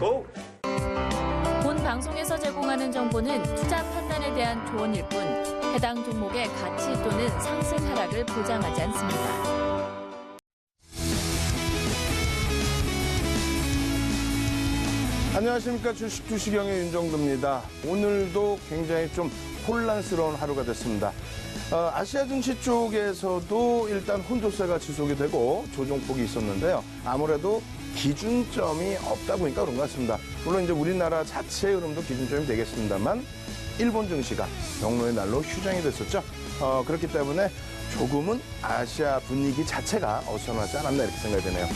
고! 본 방송에서 제공하는 정보는 투자 판단에 대한 조언일 뿐 해당 종목의 가치 또는 상승 하락을 보장하지 않습니다. 안녕하십니까. 주식투시경의 윤정도입니다. 오늘도 굉장히 좀 혼란스러운 하루가 됐습니다. 아시아 증시 쪽에서도 일단 혼조세가 지속이 되고 조정폭이 있었는데요. 아무래도 기준점이 없다 보니까 그런 것 같습니다. 물론 이제 우리나라 자체의 흐름도 기준점이 되겠습니다만 일본 증시가 경로의 날로 휴장이 됐었죠. 그렇기 때문에 조금은 아시아 분위기 자체가 어수선하지 않았나 이렇게 생각이 되네요.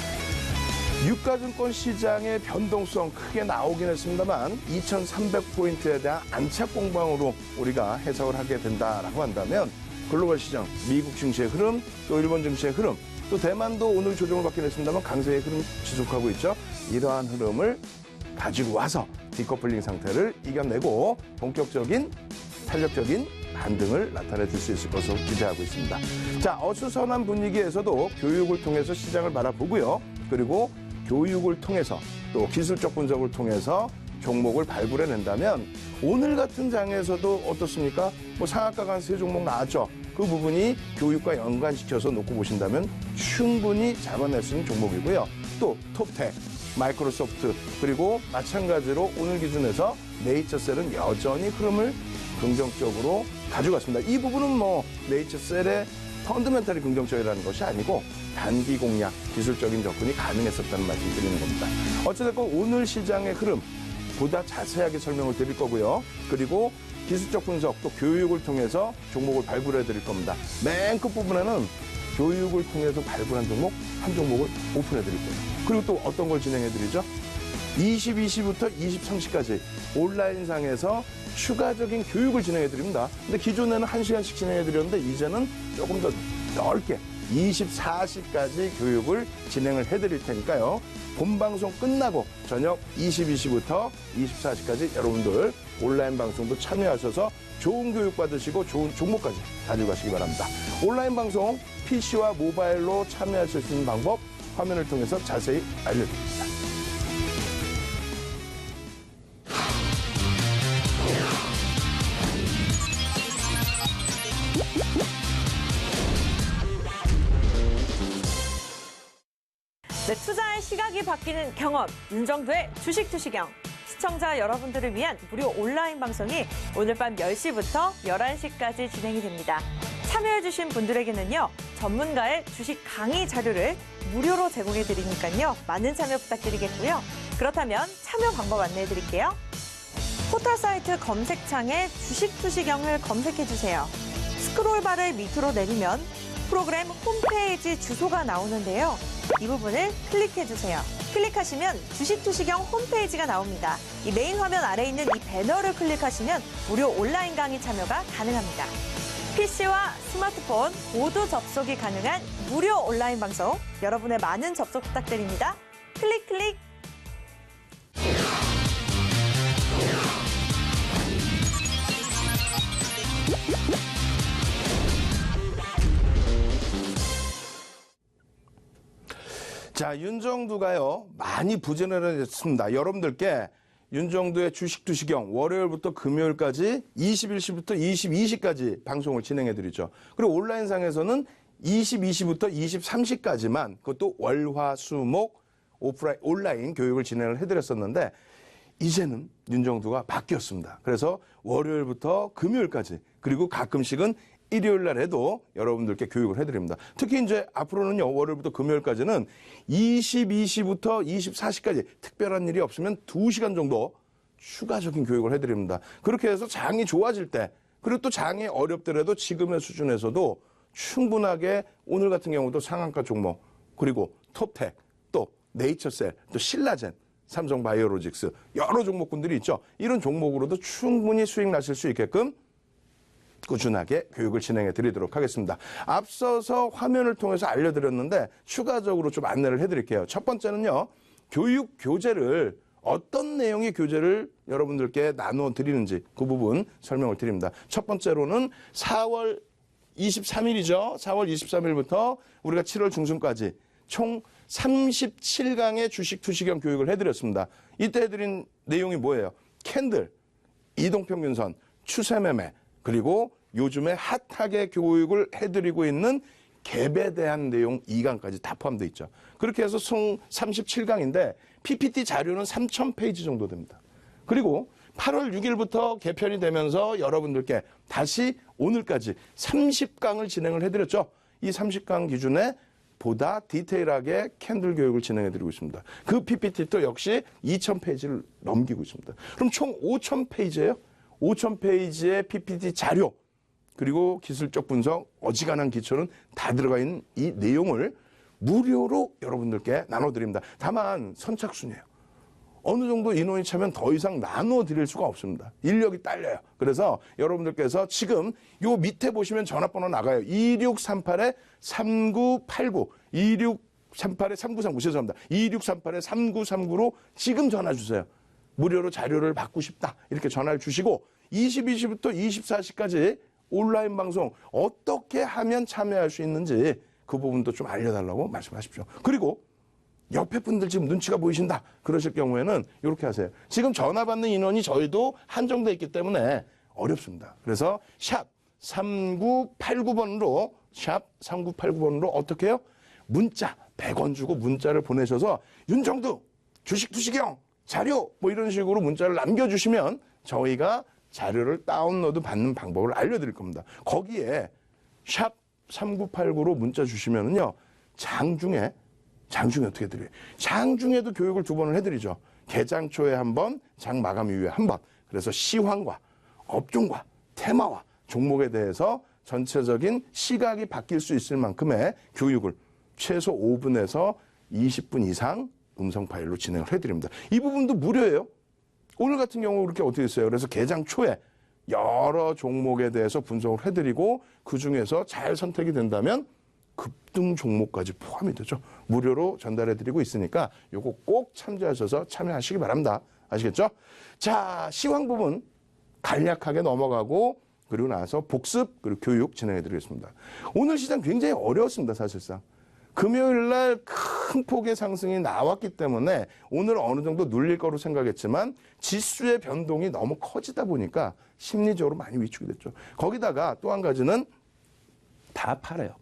유가증권 시장의 변동성 크게 나오긴 했습니다만 2300포인트에 대한 안착 공방으로 우리가 해석을 하게 된다라고 한다면 글로벌 시장, 미국 증시의 흐름, 또 일본 증시의 흐름, 또 대만도 오늘 조정을 받긴 했습니다만 강세의 흐름 지속하고 있죠. 이러한 흐름을 가지고 와서 디커플링 상태를 이겨내고 본격적인 탄력적인 반등을 나타내 줄 수 있을 것으로 기대하고 있습니다. 자, 어수선한 분위기에서도 교육을 통해서 시장을 바라보고요. 그리고 교육을 통해서 또 기술적 분석을 통해서 종목을 발굴해낸다면 오늘 같은 장에서도 어떻습니까? 상한가가 한 3종목 나왔죠. 그 부분이 교육과 연관시켜서 놓고 보신다면 충분히 잡아낼 수 있는 종목이고요. 또 톱텍, 마이크로소프트 그리고 마찬가지로 오늘 기준에서 네이처셀은 여전히 흐름을 긍정적으로 가져갔습니다. 이 부분은 네이처셀의 펀더멘탈이 긍정적이라는 것이 아니고 단기 공략, 기술적인 접근이 가능했었다는 말씀 드리는 겁니다. 어찌됐건 오늘 시장의 흐름 보다 자세하게 설명을 드릴 거고요. 그리고 기술적 분석 또 교육을 통해서 종목을 발굴해 드릴 겁니다. 맨 끝부분에는 교육을 통해서 발굴한 종목 한 종목을 오픈해 드릴 거예요. 그리고 또 어떤 걸 진행해 드리죠? 22시부터 23시까지 온라인상에서 추가적인 교육을 진행해 드립니다. 근데 기존에는 1시간씩 진행해 드렸는데 이제는 조금 더 넓게 24시까지 교육을 진행을 해 드릴 테니까요. 본방송 끝나고 저녁 22시부터 24시까지 여러분들 온라인 방송도 참여하셔서 좋은 교육 받으시고 좋은 종목까지 가지고 가시기 바랍니다. 온라인 방송 PC와 모바일로 참여하실 수 있는 방법 화면을 통해서 자세히 알려드립니다. 네, 투자의 시각이 바뀌는 경험, 윤정도의 주식투시경. 시청자 여러분들을 위한 무료 온라인 방송이 오늘 밤 10시부터 11시까지 진행이 됩니다. 참여해주신 분들에게는요, 전문가의 주식 강의 자료를 무료로 제공해드리니까요, 많은 참여 부탁드리겠고요. 그렇다면 참여 방법 안내해드릴게요. 포털 사이트 검색창에 주식투시경을 검색해주세요. 스크롤바를 밑으로 내리면 프로그램 홈페이지 주소가 나오는데요. 이 부분을 클릭해주세요. 클릭하시면 주식투시경 홈페이지가 나옵니다. 이 메인 화면 아래에 있는 이 배너를 클릭하시면 무료 온라인 강의 참여가 가능합니다. PC와 스마트폰 모두 접속이 가능한 무료 온라인 방송, 여러분의 많은 접속 부탁드립니다. 클릭 클릭! 자, 윤정두가요, 많이 부진을 했습니다. 여러분들께 윤정두의 주식투시경 월요일부터 금요일까지 21시부터 22시까지 방송을 진행해드리죠. 그리고 온라인상에서는 22시부터 23시까지만 그것도 월화수목 오프라인 온라인 교육을 진행을 해드렸었는데 이제는 윤정두가 바뀌었습니다. 그래서 월요일부터 금요일까지 그리고 가끔씩은 일요일 날에도 여러분들께 교육을 해드립니다. 특히 이제 앞으로는요, 월요일부터 금요일까지는 22시부터 24시까지 특별한 일이 없으면 2시간 정도 추가적인 교육을 해드립니다. 그렇게 해서 장이 좋아질 때, 그리고 또 장이 어렵더라도 지금의 수준에서도 충분하게 오늘 같은 경우도 상한가 종목, 그리고 톱텍, 또 네이처셀, 또 신라젠, 삼성바이오로직스 여러 종목군들이 있죠. 이런 종목으로도 충분히 수익 나실 수 있게끔 꾸준하게 교육을 진행해 드리도록 하겠습니다. 앞서서 화면을 통해서 알려드렸는데 추가적으로 좀 안내를 해드릴게요. 첫 번째는요, 교육 교재를 어떤 내용의 교재를 여러분들께 나누어 드리는지 그 부분 설명을 드립니다. 첫 번째로는 4월 23일이죠. 4월 23일부터 우리가 7월 중순까지 총 37강의 주식 투시경 교육을 해드렸습니다. 이때 해드린 내용이 뭐예요? 캔들, 이동평균선, 추세매매, 그리고 요즘에 핫하게 교육을 해드리고 있는 갭에 대한 내용 2강까지 다 포함되어 있죠. 그렇게 해서 총 37강인데 PPT 자료는 3,000페이지 정도 됩니다. 그리고 8월 6일부터 개편이 되면서 여러분들께 다시 오늘까지 30강을 진행을 해드렸죠. 이 30강 기준에 보다 디테일하게 캔들 교육을 진행해드리고 있습니다. 그 PPT도 역시 2,000페이지를 넘기고 있습니다. 그럼 총 5,000페이지예요. 5,000페이지의 PPT 자료, 그리고 기술적 분석, 어지간한 기초는 다 들어가 있는 이 내용을 무료로 여러분들께 나눠드립니다. 다만 선착순이에요. 어느 정도 인원이 차면 더 이상 나눠드릴 수가 없습니다. 인력이 딸려요. 그래서 여러분들께서 지금 요 밑에 보시면 전화번호 나가요. 2638-3989, 2638-3939, 죄송합니다. 2638-3939로 지금 전화 주세요. 무료로 자료를 받고 싶다. 이렇게 전화를 주시고 22시부터 24시까지 온라인 방송 어떻게 하면 참여할 수 있는지 그 부분도 좀 알려달라고 말씀하십시오. 그리고 옆에 분들 지금 눈치가 보이신다 그러실 경우에는 이렇게 하세요. 지금 전화 받는 인원이 저희도 한정돼 있기 때문에 어렵습니다. 그래서 샵 3989번으로 어떻게 해요? 문자 100원 주고 문자를 보내셔서 윤정두 주식 투시경 자료 뭐 이런 식으로 문자를 남겨주시면 저희가 자료를 다운로드 받는 방법을 알려드릴 겁니다. 거기에 샵 3989로 문자 주시면은요, 장중에 어떻게 해드려요? 장중에도 교육을 2번을 해드리죠. 개장 초에 1번, 장 마감 이후에 1번. 그래서 시황과 업종과 테마와 종목에 대해서 전체적인 시각이 바뀔 수 있을 만큼의 교육을 최소 5분에서 20분 이상 음성 파일로 진행을 해드립니다. 이 부분도 무료예요. 오늘 같은 경우 그렇게 어떻게 됐어요? 그래서 개장 초에 여러 종목에 대해서 분석을 해드리고 그중에서 잘 선택이 된다면 급등 종목까지 포함이 되죠. 무료로 전달해드리고 있으니까 요거 꼭 참조하셔서 참여하시기 바랍니다. 아시겠죠? 자, 시황 부분 간략하게 넘어가고 그리고 나서 복습 그리고 교육 진행해드리겠습니다. 오늘 시장 굉장히 어려웠습니다. 사실상. 금요일 날 큰 폭의 상승이 나왔기 때문에 오늘 어느 정도 눌릴 거로 생각했지만 지수의 변동이 너무 커지다 보니까 심리적으로 많이 위축이 됐죠. 거기다가 또 한 가지는 다 팔아요.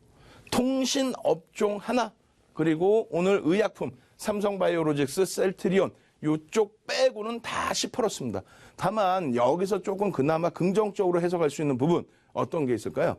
통신 업종 하나, 그리고 오늘 의약품, 삼성바이오로직스, 셀트리온 이쪽 빼고는 다 시퍼렇습니다. 다만 여기서 조금 그나마 긍정적으로 해석할 수 있는 부분 어떤 게 있을까요?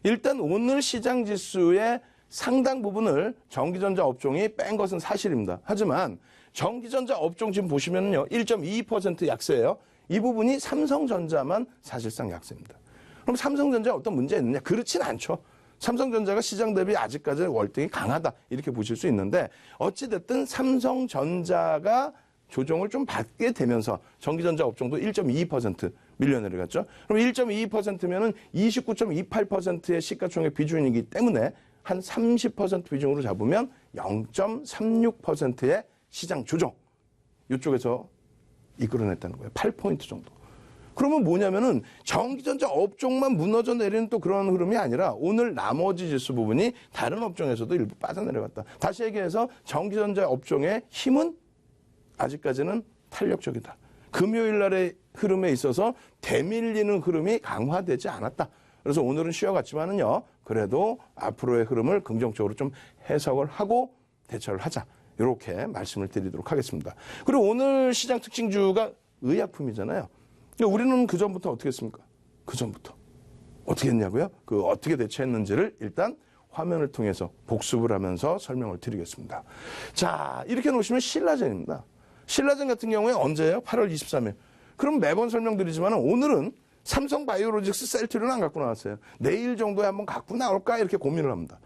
일단 오늘 시장 지수의 상당 부분을 전기전자 업종이 뺀 것은 사실입니다. 하지만 전기전자 업종 지금 보시면요, 1.22% 약세예요. 이 부분이 삼성전자만 사실상 약세입니다. 그럼 삼성전자에 어떤 문제가 있느냐? 그렇진 않죠. 삼성전자가 시장 대비 아직까지 월등히 강하다 이렇게 보실 수 있는데 어찌됐든 삼성전자가 조정을 좀 받게 되면서 전기전자 업종도 1.22% 밀려 내려갔죠. 그럼 1.22%면은 29.28%의 시가총액 비중이기 때문에 한 30% 비중으로 잡으면 0.36%의 시장 조정 이쪽에서 이끌어냈다는 거예요. 8포인트 정도. 그러면 뭐냐면은 전기전자 업종만 무너져 내리는 또 그런 흐름이 아니라 오늘 나머지 지수 부분이 다른 업종에서도 일부 빠져내려갔다. 다시 얘기해서 전기전자 업종의 힘은 아직까지는 탄력적이다. 금요일 날의 흐름에 있어서 대밀리는 흐름이 강화되지 않았다. 그래서 오늘은 쉬어갔지만은요, 그래도 앞으로의 흐름을 긍정적으로 좀 해석을 하고 대처를 하자. 이렇게 말씀을 드리도록 하겠습니다. 그리고 오늘 시장 특징주가 의약품이잖아요. 우리는 그전부터 어떻게 했습니까? 그전부터. 어떻게 했냐고요? 그 어떻게 대처했는지를 일단 화면을 통해서 복습을 하면서 설명을 드리겠습니다. 자, 이렇게 놓으시면 신라젠입니다. 신라젠 같은 경우에 언제예요? 8월 23일. 그럼 매번 설명드리지만 오늘은 삼성바이오로직스 셀트리온 안 갖고 나왔어요. 내일 정도에 한번 갖고 나올까 이렇게 고민을 합니다.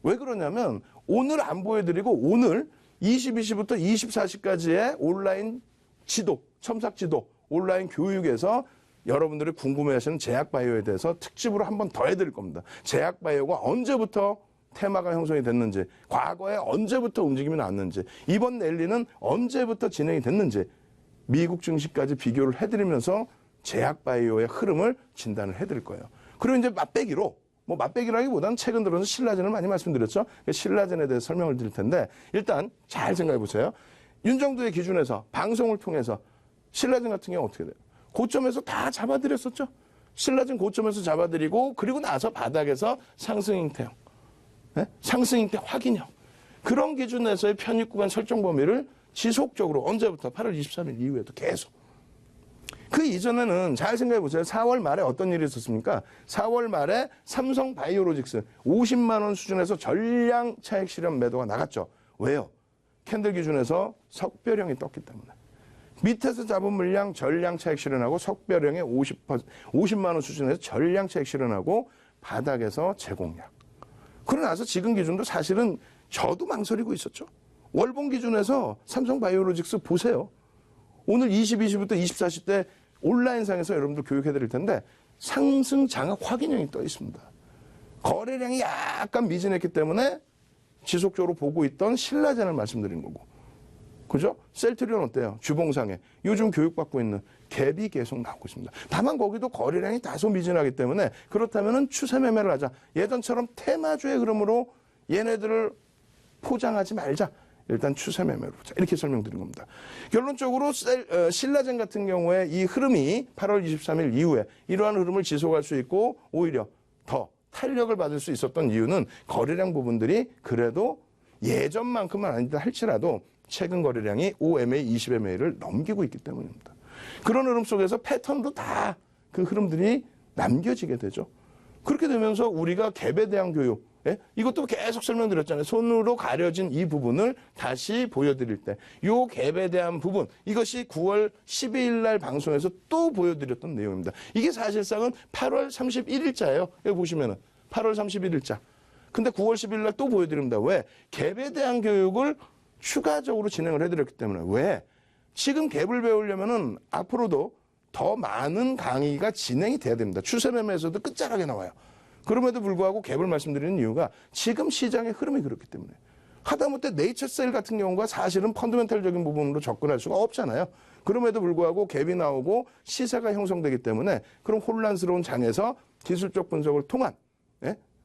왜 그러냐면 오늘 안 보여드리고 오늘 22시부터 24시까지의 온라인 지도, 첨삭 지도, 온라인 교육에서 여러분들이 궁금해하시는 제약바이오에 대해서 특집으로 한 번 더 해드릴 겁니다. 제약바이오가 언제부터 테마가 형성이 됐는지, 과거에 언제부터 움직임이 났는지, 이번 랠리는 언제부터 진행이 됐는지 미국 증시까지 비교를 해드리면서 제약바이오의 흐름을 진단을 해드릴 거예요. 그리고 이제 맛배기로 뭐 맛배기라기보다는 최근 들어서 신라젠을 많이 말씀드렸죠. 신라젠에 대해서 설명을 드릴 텐데 일단 잘 생각해 보세요. 윤정도의 기준에서 방송을 통해서 신라젠 같은 경우 어떻게 돼요? 고점에서 다 잡아드렸었죠. 신라젠 고점에서 잡아드리고 그리고 나서 바닥에서 상승 형태형, 네? 상승 형태 확인형 그런 기준에서의 편입 구간 설정 범위를 지속적으로 언제부터 8월 23일 이후에도 계속 그 이전에는 잘 생각해 보세요. 4월 말에 어떤 일이 있었습니까? 4월 말에 삼성 바이오로직스 50만 원 수준에서 전량 차익 실현 매도가 나갔죠. 왜요? 캔들 기준에서 석별형이 떴기 때문에. 밑에서 잡은 물량 전량 차익 실현하고 석별형의 50만 원 수준에서 전량 차익 실현하고 바닥에서 재공략. 그러고 나서 지금 기준도 사실은 저도 망설이고 있었죠. 월봉 기준에서 삼성 바이오로직스 보세요. 오늘 22시부터 24시 때 온라인상에서 여러분들 교육해드릴 텐데 상승 장악 확인형이 떠 있습니다. 거래량이 약간 미진했기 때문에 지속적으로 보고 있던 신라젠을 말씀드린 거고. 그죠? 셀트리온 어때요? 주봉상에 요즘 교육받고 있는 갭이 계속 나오고 있습니다. 다만 거기도 거래량이 다소 미진하기 때문에 그렇다면 추세 매매를 하자. 예전처럼 테마주의 흐름으로 얘네들을 포장하지 말자. 일단 추세 매매로 보자. 이렇게 설명드린 겁니다. 결론적으로 신라젠 같은 경우에 이 흐름이 8월 23일 이후에 이러한 흐름을 지속할 수 있고 오히려 더 탄력을 받을 수 있었던 이유는 거래량 부분들이 그래도 예전만큼은 아니다 할지라도 최근 거래량이 5MA, 20MA를 넘기고 있기 때문입니다. 그런 흐름 속에서 패턴도 다 그 흐름들이 남겨지게 되죠. 그렇게 되면서 우리가 갭에 대한 교육, 이것도 계속 설명드렸잖아요. 손으로 가려진 이 부분을 다시 보여드릴 때 이 갭에 대한 부분, 이것이 9월 12일 날 방송에서 또 보여드렸던 내용입니다. 이게 사실상은 8월 31일자예요. 여기 보시면은 8월 31일자. 근데 9월 10일 날 또 보여드립니다. 왜? 갭에 대한 교육을 추가적으로 진행을 해드렸기 때문에. 왜? 지금 갭을 배우려면은 앞으로도 더 많은 강의가 진행이 돼야 됩니다. 추세 매매에서도 끝자락에 나와요. 그럼에도 불구하고 갭을 말씀드리는 이유가 지금 시장의 흐름이 그렇기 때문에. 하다못해 네이처셀 같은 경우가 사실은 펀더멘탈적인 부분으로 접근할 수가 없잖아요. 그럼에도 불구하고 갭이 나오고 시세가 형성되기 때문에 그런 혼란스러운 장에서 기술적 분석을 통한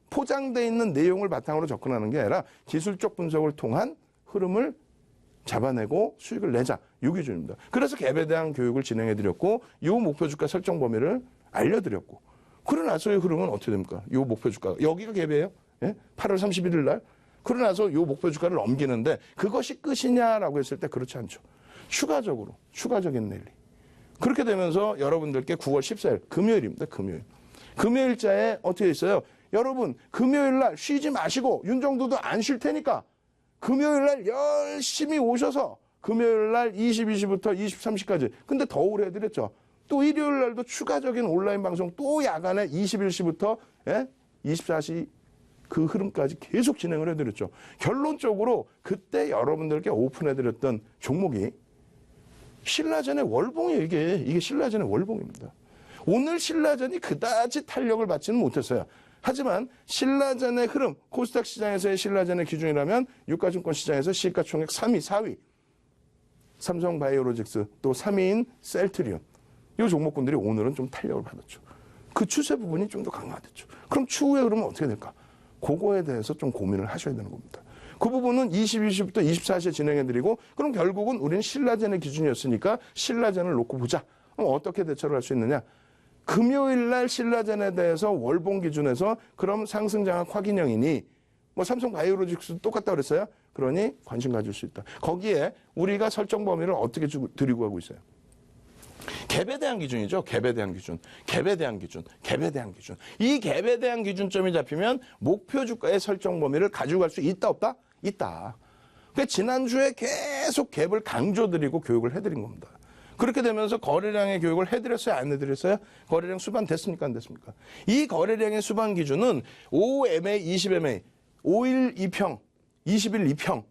포장되어 있는 내용을 바탕으로 접근하는 게 아니라 기술적 분석을 통한 흐름을 잡아내고 수익을 내자. 이 기준입니다. 그래서 갭에 대한 교육을 진행해드렸고 이 목표 주가 설정 범위를 알려드렸고 그러고 나서의 흐름은 어떻게 됩니까? 이 목표 주가 여기가 갭이에요. 8월 31일 날. 그러고 나서 이 목표 주가를 넘기는데 그것이 끝이냐라고 했을 때 그렇지 않죠. 추가적인 랠리. 그렇게 되면서 여러분들께 9월 14일 금요일입니다. 금요일자에 어떻게 있어요? 여러분 금요일 날 쉬지 마시고 윤정도도 안 쉴 테니까 금요일 날 열심히 오셔서 금요일 날 22시부터 23시까지. 근데 더 오래 해드렸죠. 또 일요일 날도 추가적인 온라인 방송 또 야간에 21시부터 24시 그 흐름까지 계속 진행을 해드렸죠. 결론적으로 그때 여러분들께 오픈해드렸던 종목이 신라젠의 월봉이에요. 이게 신라젠의 월봉입니다. 오늘 신라젠이 그다지 탄력을 받지는 못했어요. 하지만 신라젠의 흐름, 코스닥 시장에서의 신라젠의 기준이라면 유가증권 시장에서 시가총액 3위, 4위 삼성 바이오로직스 또 3위인 셀트리온 이 종목군들이 오늘은 좀 탄력을 받았죠. 그 추세 부분이 좀 더 강화됐죠. 그럼 추후에 그러면 어떻게 될까? 그거에 대해서 좀 고민을 하셔야 되는 겁니다. 그 부분은 22시부터 24시에 진행해드리고 그럼 결국은 우리는 신라젠의 기준이었으니까 신라젠을 놓고 보자. 그럼 어떻게 대처를 할 수 있느냐? 금요일 날 신라젠에 대해서 월봉 기준에서 그럼 상승 장악 확인형이니 뭐 삼성 바이오로직스도 똑같다 그랬어요. 그러니 관심 가질 수 있다. 거기에 우리가 설정 범위를 어떻게 드리고 하고 있어요. 갭에 대한 기준이죠. 갭에 대한 기준. 이 갭에 대한 기준점이 잡히면 목표 주가의 설정 범위를 가지고 갈 수 있다 없다? 있다. 그러니까 지난주에 계속 갭을 강조드리고 교육을 해드린 겁니다. 그렇게 되면서 거래량의 교육을 해드렸어요? 안 해드렸어요? 거래량 수반 됐습니까? 안 됐습니까? 이 거래량의 수반 기준은 5MA, 20MA, 5일 2평, 20일 2평,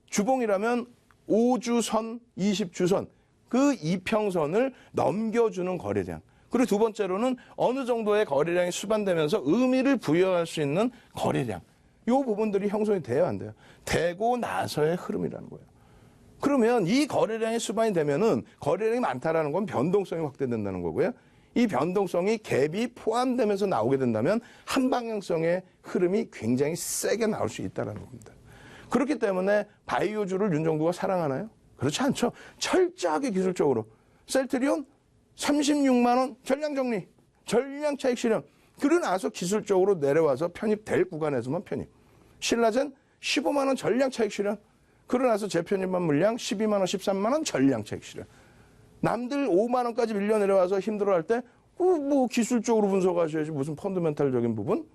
주봉이라면 5주선, 20주선, 그 2평선을 넘겨주는 거래량. 그리고 두 번째로는 어느 정도의 거래량이 수반되면서 의미를 부여할 수 있는 거래량. 이 부분들이 형성이 돼야 안 돼요. 되고 나서의 흐름이라는 거예요. 그러면 이 거래량이 수반이 되면은 거래량이 많다라는 건 변동성이 확대된다는 거고요. 이 변동성이 갭이 포함되면서 나오게 된다면 한 방향성의 흐름이 굉장히 세게 나올 수 있다는 겁니다. 그렇기 때문에 바이오주를 윤정도가 사랑하나요? 그렇지 않죠. 철저하게 기술적으로 셀트리온 36만 원 전량 정리, 전량 차익 실현. 그러고 나서 기술적으로 내려와서 편입될 구간에서만 편입. 신라젠 15만 원 전량 차익 실현. 그러고 나서 재편입한 물량 12만 원, 13만 원 전량 차익 실현. 남들 5만 원까지 밀려 내려와서 힘들어할 때 뭐 기술적으로 분석하셔야지 무슨 펀더멘탈적인 부분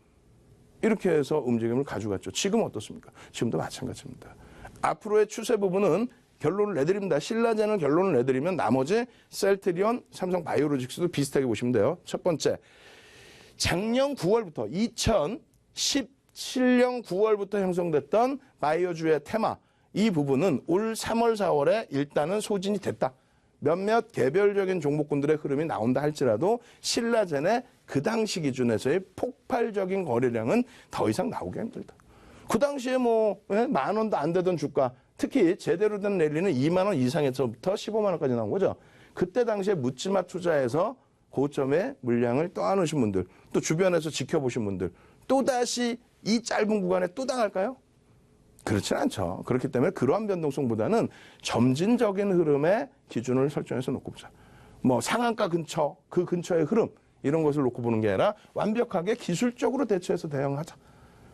이렇게 해서 움직임을 가져갔죠. 지금 어떻습니까? 지금도 마찬가지입니다. 앞으로의 추세 부분은 결론을 내드립니다. 신라젠을 결론을 내드리면 나머지 셀트리온, 삼성바이오로직스도 비슷하게 보시면 돼요. 첫 번째, 작년 9월부터 2017년 9월부터 형성됐던 바이오주의 테마 이 부분은 올 3월, 4월에 일단은 소진이 됐다. 몇몇 개별적인 종목군들의 흐름이 나온다 할지라도 신라젠의 그 당시 기준에서의 폭발적인 거래량은 더 이상 나오기 힘들다. 그 당시에 뭐 10,000원도 안 되던 주가, 특히 제대로 된 랠리는 2만 원 이상에서부터 15만 원까지 나온 거죠. 그때 당시에 묻지마 투자해서 고점에 물량을 떠안으신 분들, 또 주변에서 지켜보신 분들, 또다시 이 짧은 구간에 또 당할까요? 그렇지는 않죠. 그렇기 때문에 그러한 변동성보다는 점진적인 흐름의 기준을 설정해서 놓고 보자. 뭐 상한가 근처, 그 근처의 흐름 이런 것을 놓고 보는 게 아니라 완벽하게 기술적으로 대처해서 대응하자.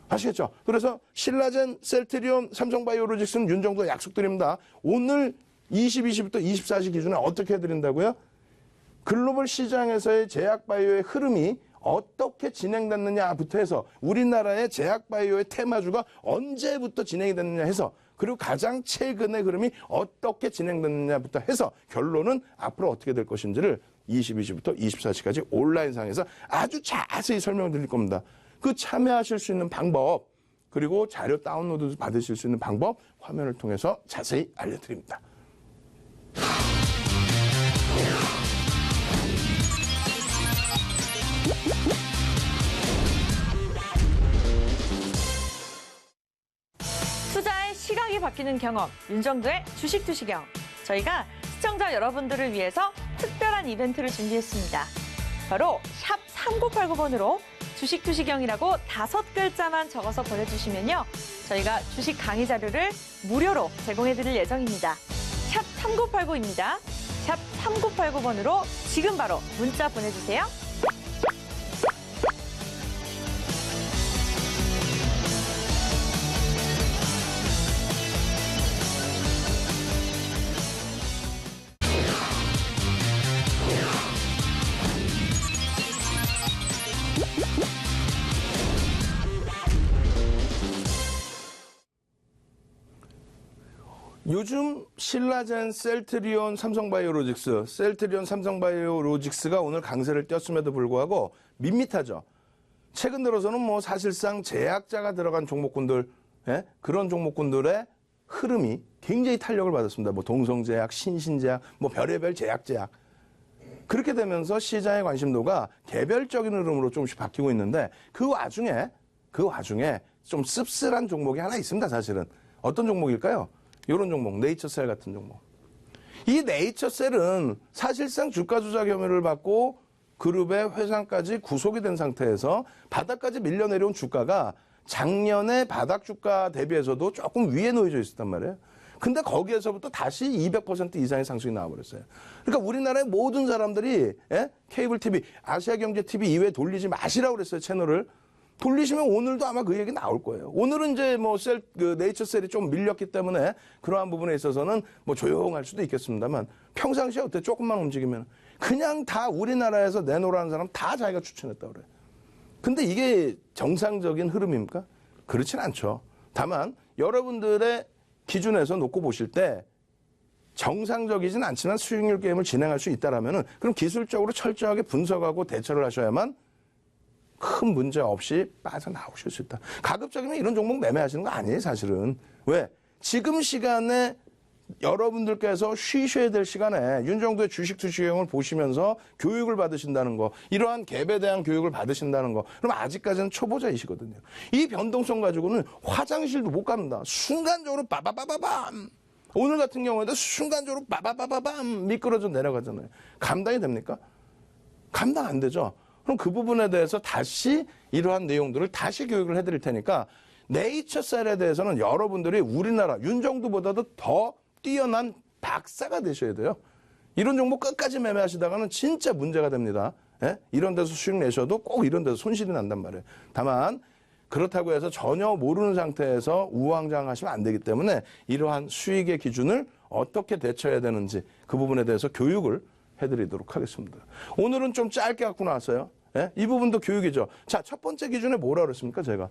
아시겠죠? 그래서 신라젠, 셀트리온, 삼성바이오로직스는 윤정도 약속드립니다. 오늘 22시부터 24시 기준에 어떻게 해드린다고요? 글로벌 시장에서의 제약바이오의 흐름이 어떻게 진행됐느냐부터 해서 우리나라의 제약바이오의 테마주가 언제부터 진행이 됐느냐 해서 그리고 가장 최근의 흐름이 어떻게 진행됐느냐부터 해서 결론은 앞으로 어떻게 될 것인지를 22시부터 24시까지 온라인상에서 아주 자세히 설명을 드릴 겁니다. 그 참여하실 수 있는 방법 그리고 자료 다운로드 받으실 수 있는 방법 화면을 통해서 자세히 알려드립니다. 투자의 시각이 바뀌는 경험, 윤정도의 주식투시경. 저희가 시청자 여러분들을 위해서 특별한 이벤트를 준비했습니다. 바로 샵 3989번으로 주식투시경이라고 5글자만 적어서 보내주시면요. 저희가 주식 강의 자료를 무료로 제공해드릴 예정입니다. 샵 3989입니다. 샵 3989번으로 지금 바로 문자 보내주세요. 요즘 신라젠, 셀트리온, 삼성바이오로직스가 오늘 강세를 띄었음에도 불구하고 밋밋하죠. 최근 들어서는 뭐 사실상 제약자가 들어간 종목군들, 그런 종목군들의 흐름이 굉장히 탄력을 받았습니다. 뭐 동성제약, 신신제약, 뭐 별의별 제약. 그렇게 되면서 시장의 관심도가 개별적인 흐름으로 조금씩 바뀌고 있는데 그 와중에 좀 씁쓸한 종목이 하나 있습니다, 사실은. 어떤 종목일까요? 이런 종목, 네이처셀 같은 종목. 이 네이처셀은 사실상 주가 조작 혐의를 받고 그룹의 회상까지 구속이 된 상태에서 바닥까지 밀려 내려온 주가가 작년에 바닥 주가 대비해서도 조금 위에 놓여져 있었단 말이에요. 근데 거기에서부터 다시 200% 이상의 상승이 나와버렸어요. 그러니까 우리나라의 모든 사람들이 케이블 TV, 아시아경제TV 이외에 돌리지 마시라고 그랬어요, 채널을. 돌리시면 오늘도 아마 그 얘기 나올 거예요. 오늘은 이제 뭐 네이처셀이 좀 밀렸기 때문에 그러한 부분에 있어서는 뭐 조용할 수도 있겠습니다만 평상시에 어때? 조금만 움직이면 그냥 다 우리나라에서 내놓으라는 사람 다 자기가 추천했다고 그래요. 근데 이게 정상적인 흐름입니까? 그렇진 않죠. 다만 여러분들의 기준에서 놓고 보실 때 정상적이진 않지만 수익률 게임을 진행할 수 있다라면은 그럼 기술적으로 철저하게 분석하고 대처를 하셔야만 큰 문제 없이 빠져나오실 수 있다. 가급적이면 이런 종목 매매하시는 거 아니에요, 사실은. 왜? 지금 시간에 여러분들께서 쉬셔야 될 시간에 윤정도의 주식투시경을 보시면서 교육을 받으신다는 거, 이러한 갭에 대한 교육을 받으신다는 거, 그럼 아직까지는 초보자이시거든요. 이 변동성 가지고는 화장실도 못 갑니다. 순간적으로 빠바바바밤. 오늘 같은 경우에도 순간적으로 빠바바바밤 미끄러져 내려가잖아요. 감당이 됩니까? 감당 안 되죠. 그럼 그 부분에 대해서 다시 이러한 내용들을 다시 교육을 해드릴 테니까 네이처셀에 대해서는 여러분들이 우리나라 윤정두보다도 더 뛰어난 박사가 되셔야 돼요. 이런 종목 끝까지 매매하시다가는 진짜 문제가 됩니다. 예? 이런 데서 수익 내셔도 꼭 이런 데서 손실이 난단 말이에요. 다만 그렇다고 해서 전혀 모르는 상태에서 우왕좌왕하시면 안 되기 때문에 이러한 수익의 기준을 어떻게 대처해야 되는지 그 부분에 대해서 교육을 해드리도록 하겠습니다. 오늘은 좀 짧게 갖고 나왔어요. 예? 이 부분도 교육이죠. 자, 첫 번째 기준에 뭐라 그랬습니까, 제가?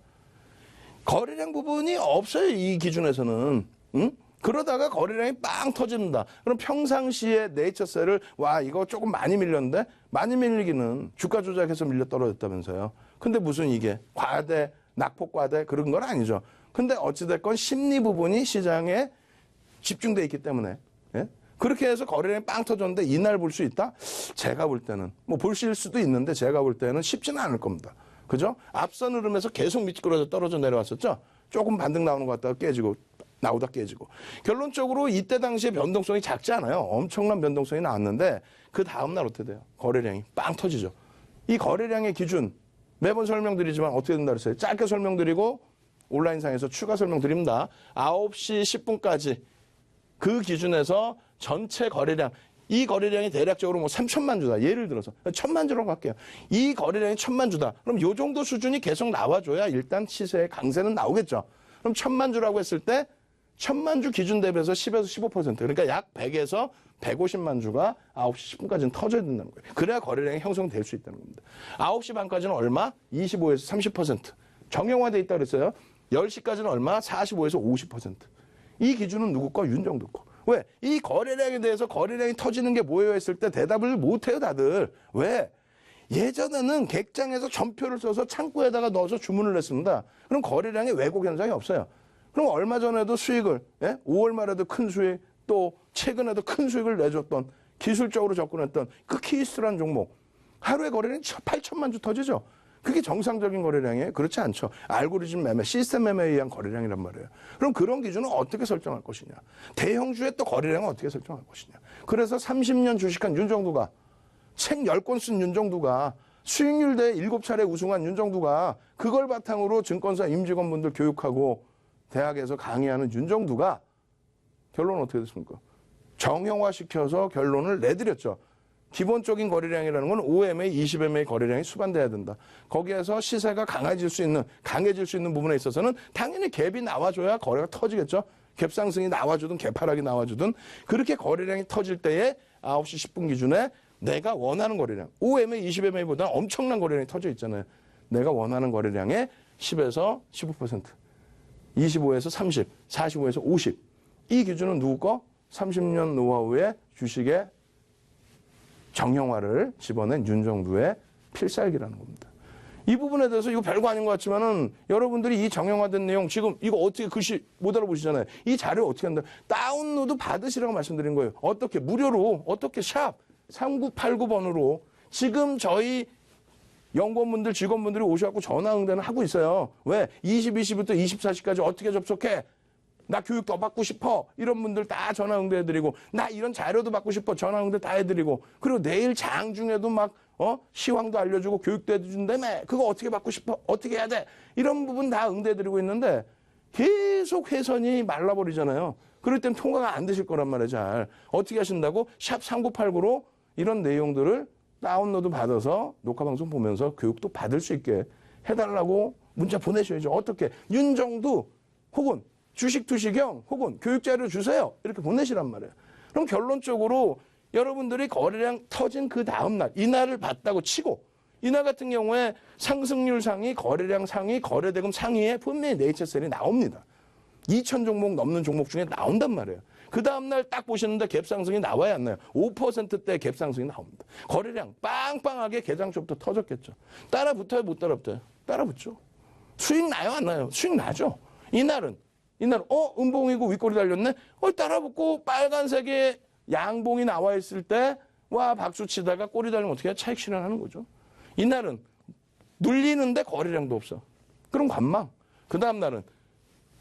거래량 부분이 없어요, 이 기준에서는. 응? 그러다가 거래량이 빵 터집니다. 그럼 평상시에 네이처셀을 와 이거 조금 많이 밀렸는데 많이 밀리기는 주가 조작해서 밀려 떨어졌다면서요. 근데 무슨 이게 과대, 낙폭과대 그런 건 아니죠. 근데 어찌됐건 심리 부분이 시장에 집중돼 있기 때문에 예? 그렇게 해서 거래량이 빵 터졌는데 이날 볼 수 있다? 제가 볼 때는 뭐 보실 수도 있는데 제가 볼 때는 쉽지는 않을 겁니다. 그죠? 앞선 흐름에서 계속 미끄러져 떨어져 내려왔었죠. 조금 반등 나오는 것 같다가 깨지고 나오다 깨지고 결론적으로 이때 당시에 변동성이 작지 않아요. 엄청난 변동성이 나왔는데 그 다음날 어떻게 돼요? 거래량이 빵 터지죠. 이 거래량의 기준 매번 설명드리지만 어떻게 된다 그랬어요? 짧게 설명드리고 온라인상에서 추가 설명드립니다. 9시 10분까지 그 기준에서 전체 거래량 이 거래량이 대략적으로 뭐 3천만 주다. 예를 들어서 1,000만 주라고 할게요. 이 거래량이 1,000만 주다. 그럼 요 정도 수준이 계속 나와줘야 일단 시세의 강세는 나오겠죠. 그럼 1,000만 주라고 했을 때 1,000만 주 기준 대비해서 10에서 15% 그러니까 약 100에서 150만 주가 9시 10분까지는 터져야 된다는 거예요. 그래야 거래량이 형성될 수 있다는 겁니다. 9시 반까지는 얼마? 25에서 30%. 정형화돼 있다고 그랬어요. 10시까지는 얼마? 45에서 50%. 이 기준은 누구 거? 윤정두 거. 왜? 이 거래량에 대해서 거래량이 터지는 게 뭐예요 했을 때 대답을 못해요 다들. 왜? 예전에는 객장에서 전표를 써서 창구에다가 넣어서 주문을 했습니다. 그럼 거래량에 왜곡 현상이 없어요. 그럼 얼마 전에도 수익을 5월 말에도 큰 수익 또 최근에도 큰 수익을 내줬던 기술적으로 접근했던 그 키스라는 종목 하루에 거래량이 8천만 주 터지죠. 그게 정상적인 거래량이에요? 그렇지 않죠. 알고리즘 매매, 시스템 매매에 의한 거래량이란 말이에요. 그럼 그런 기준은 어떻게 설정할 것이냐. 대형주의 또 거래량은 어떻게 설정할 것이냐. 그래서 30년 주식한 윤정두가 책 10권 쓴 윤정두가 수익률 대 7차례 우승한 윤정두가 그걸 바탕으로 증권사 임직원분들 교육하고 대학에서 강의하는 윤정두가 결론은 어떻게 됐습니까? 정형화시켜서 결론을 내드렸죠. 기본적인 거래량이라는 건 5MA, 20MA 거래량이 수반돼야 된다. 거기에서 시세가 강해질 수 있는 부분에 있어서는 당연히 갭이 나와줘야 거래가 터지겠죠. 갭 상승이 나와주든 갭 하락이 나와주든 그렇게 거래량이 터질 때에 9시 10분 기준에 내가 원하는 거래량 5MA, 20MA보다 엄청난 거래량이 터져 있잖아요. 내가 원하는 거래량의 10에서 15%, 25에서 30, 45에서 50. 이 기준은 누구 거? 30년 노하우의 주식의 정형화를 집어낸 윤정두의 필살기라는 겁니다. 이 부분에 대해서 이거 별거 아닌 것 같지만은 여러분들이 이 정형화된 내용 지금 이거 어떻게 글씨 못 알아보시잖아요. 이 자료 어떻게 한다? 다운로드 받으시라고 말씀드린 거예요. 어떻게 무료로 어떻게 샵 3989번으로 지금 저희 연구원분들 직원분들이 오셔갖고 전화 응대는 하고 있어요. 왜? 22시부터 24시까지 어떻게 접속해? 나 교육 더 받고 싶어. 이런 분들 다 전화 응대해드리고 나 이런 자료도 받고 싶어. 전화 응대 다 해드리고 그리고 내일 장중에도 막 시황도 알려주고 교육도 해준다며. 그거 어떻게 받고 싶어? 어떻게 해야 돼? 이런 부분 다 응대해드리고 있는데 계속 회선이 말라버리잖아요. 그럴 땐 통과가 안 되실 거란 말이에요. 잘. 어떻게 하신다고? 샵 3989로 이런 내용들을 다운로드 받아서 녹화방송 보면서 교육도 받을 수 있게 해달라고 문자 보내셔야죠. 어떻게? 윤정두 혹은 주식투시경 혹은 교육자료 주세요. 이렇게 보내시란 말이에요. 그럼 결론적으로 여러분들이 거래량 터진 그 다음날 이날을 봤다고 치고 이날 같은 경우에 상승률 상위, 거래량 상위, 거래대금 상위에 분명히 네이처셀이 나옵니다. 2천 종목 넘는 종목 중에 나온단 말이에요. 그 다음날 딱 보시는데 갭상승이 나와야 안 나요. 5%대 갭상승이 나옵니다. 거래량 빵빵하게 개장 초부터 터졌겠죠. 따라붙어요? 못 따라붙어요? 따라붙죠. 수익 나요? 안 나요? 수익 나죠. 이날은 음봉이고 윗골이 달렸네? 따라붙고 빨간색의 양봉이 나와 있을 때, 와, 박수 치다가 꼬리 달리면 어떻게 해요? 차익 실현하는 거죠. 이날은 눌리는데 거래량도 없어. 그럼 관망. 그 다음날은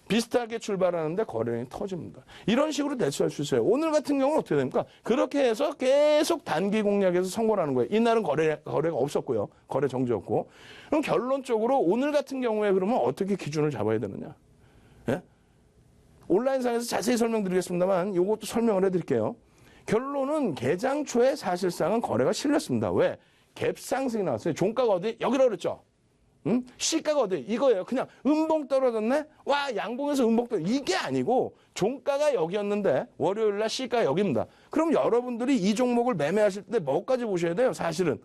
비슷하게 출발하는데 거래량이 터집니다. 이런 식으로 대처할 수 있어요. 오늘 같은 경우는 어떻게 됩니까? 그렇게 해서 계속 단기 공략에서 성공하는 거예요. 이날은 거래가 없었고요. 거래 정지였고. 그럼 결론적으로 오늘 같은 경우에 그러면 어떻게 기준을 잡아야 되느냐? 예? 온라인상에서 자세히 설명드리겠습니다만 이것도 설명을 해드릴게요. 결론은 개장 초에 사실상은 거래가 실렸습니다. 왜? 갭 상승이 나왔어요. 종가가 어디? 여기라고 그랬죠. 시가가 어디? 이거예요. 그냥 음봉 떨어졌네? 와, 양봉에서 음봉 떨어졌네. 이게 아니고 종가가 여기였는데 월요일 날 시가가 여기입니다. 그럼 여러분들이 이 종목을 매매하실 때 뭐까지 보셔야 돼요? 사실은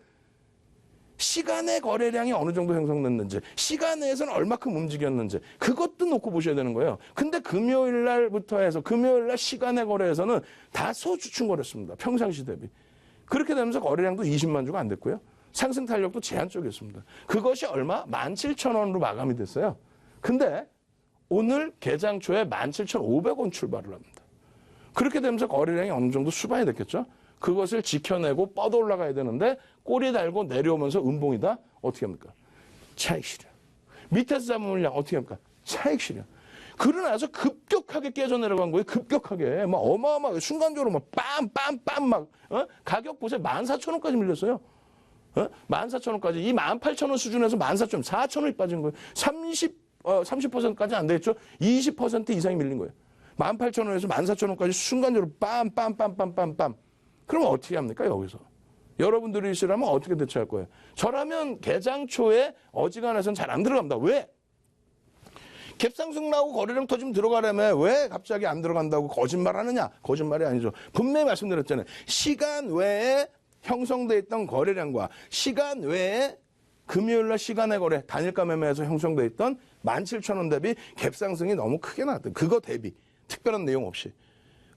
시간의 거래량이 어느 정도 형성됐는지, 시간 내에서는 얼마큼 움직였는지 그것도 놓고 보셔야 되는 거예요. 근데 금요일 날부터 해서 금요일 날 시간의 거래에서는 다소 주춤거렸습니다. 평상시 대비. 그렇게 되면서 거래량도 20만 주가 안 됐고요. 상승 탄력도 제한적이었습니다. 그것이 얼마? 17,000원으로 마감이 됐어요. 근데 오늘 개장 초에 17,500원 출발을 합니다. 그렇게 되면서 거래량이 어느 정도 수반이 됐겠죠? 그것을 지켜내고 뻗어 올라가야 되는데 꼬리 달고 내려오면서 음봉이다? 어떻게 합니까? 차익 실현. 밑에서 잡은 물량 어떻게 합니까? 차익 실현. 그러고 나서 급격하게 깨져 내려간 거예요. 급격하게. 막 어마어마하게 순간적으로 막 빰빰빰 막 가격 보세요. 14,000원까지 밀렸어요. 14,000원까지. 이 18,000원 수준에서 14,000원, 4,000원이 빠진 거예요. 30%까지 안 되겠죠? 20% 이상이 밀린 거예요. 18,000원에서 14,000원까지 순간적으로 빰빰빰빰빰빰. 그러면 어떻게 합니까, 여기서? 여러분들이 있으라면 어떻게 대처할 거예요? 저라면 개장 초에 어지간해서는 잘 안 들어갑니다. 왜? 갭상승 나오고 거래량 터지면 들어가려면 왜 갑자기 안 들어간다고 거짓말하느냐? 거짓말이 아니죠. 분명히 말씀드렸잖아요. 시간 외에 형성돼 있던 거래량과 시간 외에 금요일날 시간의 거래, 단일가 매매에서 형성돼 있던 17,000원 대비 갭상승이 너무 크게 나왔던 그거 대비 특별한 내용 없이.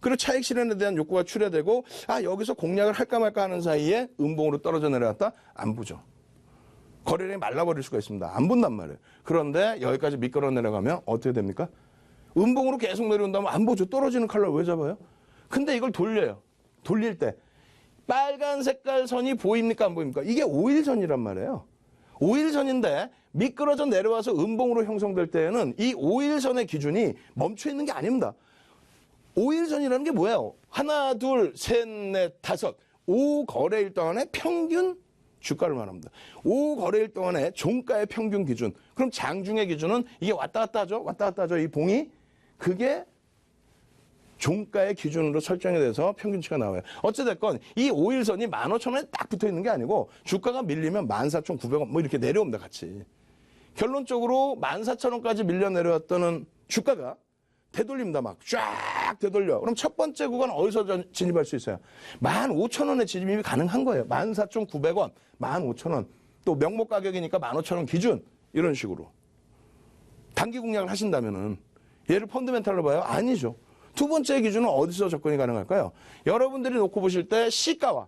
그리고 차익 실현에 대한 욕구가 출해되고 여기서 공략을 할까 말까 하는 사이에 음봉으로 떨어져 내려갔다? 안 보죠. 거래량이 말라버릴 수가 있습니다. 안 본단 말이에요. 그런데 여기까지 미끄러 내려가면 어떻게 됩니까? 음봉으로 계속 내려온다면 안 보죠. 떨어지는 칼날 왜 잡아요? 근데 이걸 돌려요. 돌릴 때 빨간 색깔 선이 보입니까? 안 보입니까? 이게 5일선이란 말이에요. 5일선인데 미끄러져 내려와서 음봉으로 형성될 때에는 이 5일선의 기준이 멈춰 있는 게 아닙니다. 5일선이라는 게 뭐예요? 하나, 둘, 셋, 넷, 다섯. 5거래일 동안의 평균 주가를 말합니다. 5거래일 동안의 종가의 평균 기준. 그럼 장중의 기준은 이게 왔다 갔다 하죠? 왔다 갔다 하죠? 이 봉이. 그게 종가의 기준으로 설정이 돼서 평균치가 나와요. 어찌됐건 이 5일선이 15,000원에 딱 붙어 있는 게 아니고 주가가 밀리면 14,900원 뭐 이렇게 내려옵니다. 같이. 결론적으로 14,000원까지 밀려 내려왔던 주가가 되돌립니다. 막 쫙 되돌려. 그럼 첫 번째 구간 어디서 진입할 수 있어요? 15,000원에 진입이 가능한 거예요. 14,900원, 15,000원. 또 명목 가격이니까 15,000원 기준. 이런 식으로. 단기 공략을 하신다면은 얘를 펀드멘탈로 봐요? 아니죠. 두 번째 기준은 어디서 접근이 가능할까요? 여러분들이 놓고 보실 때 시가와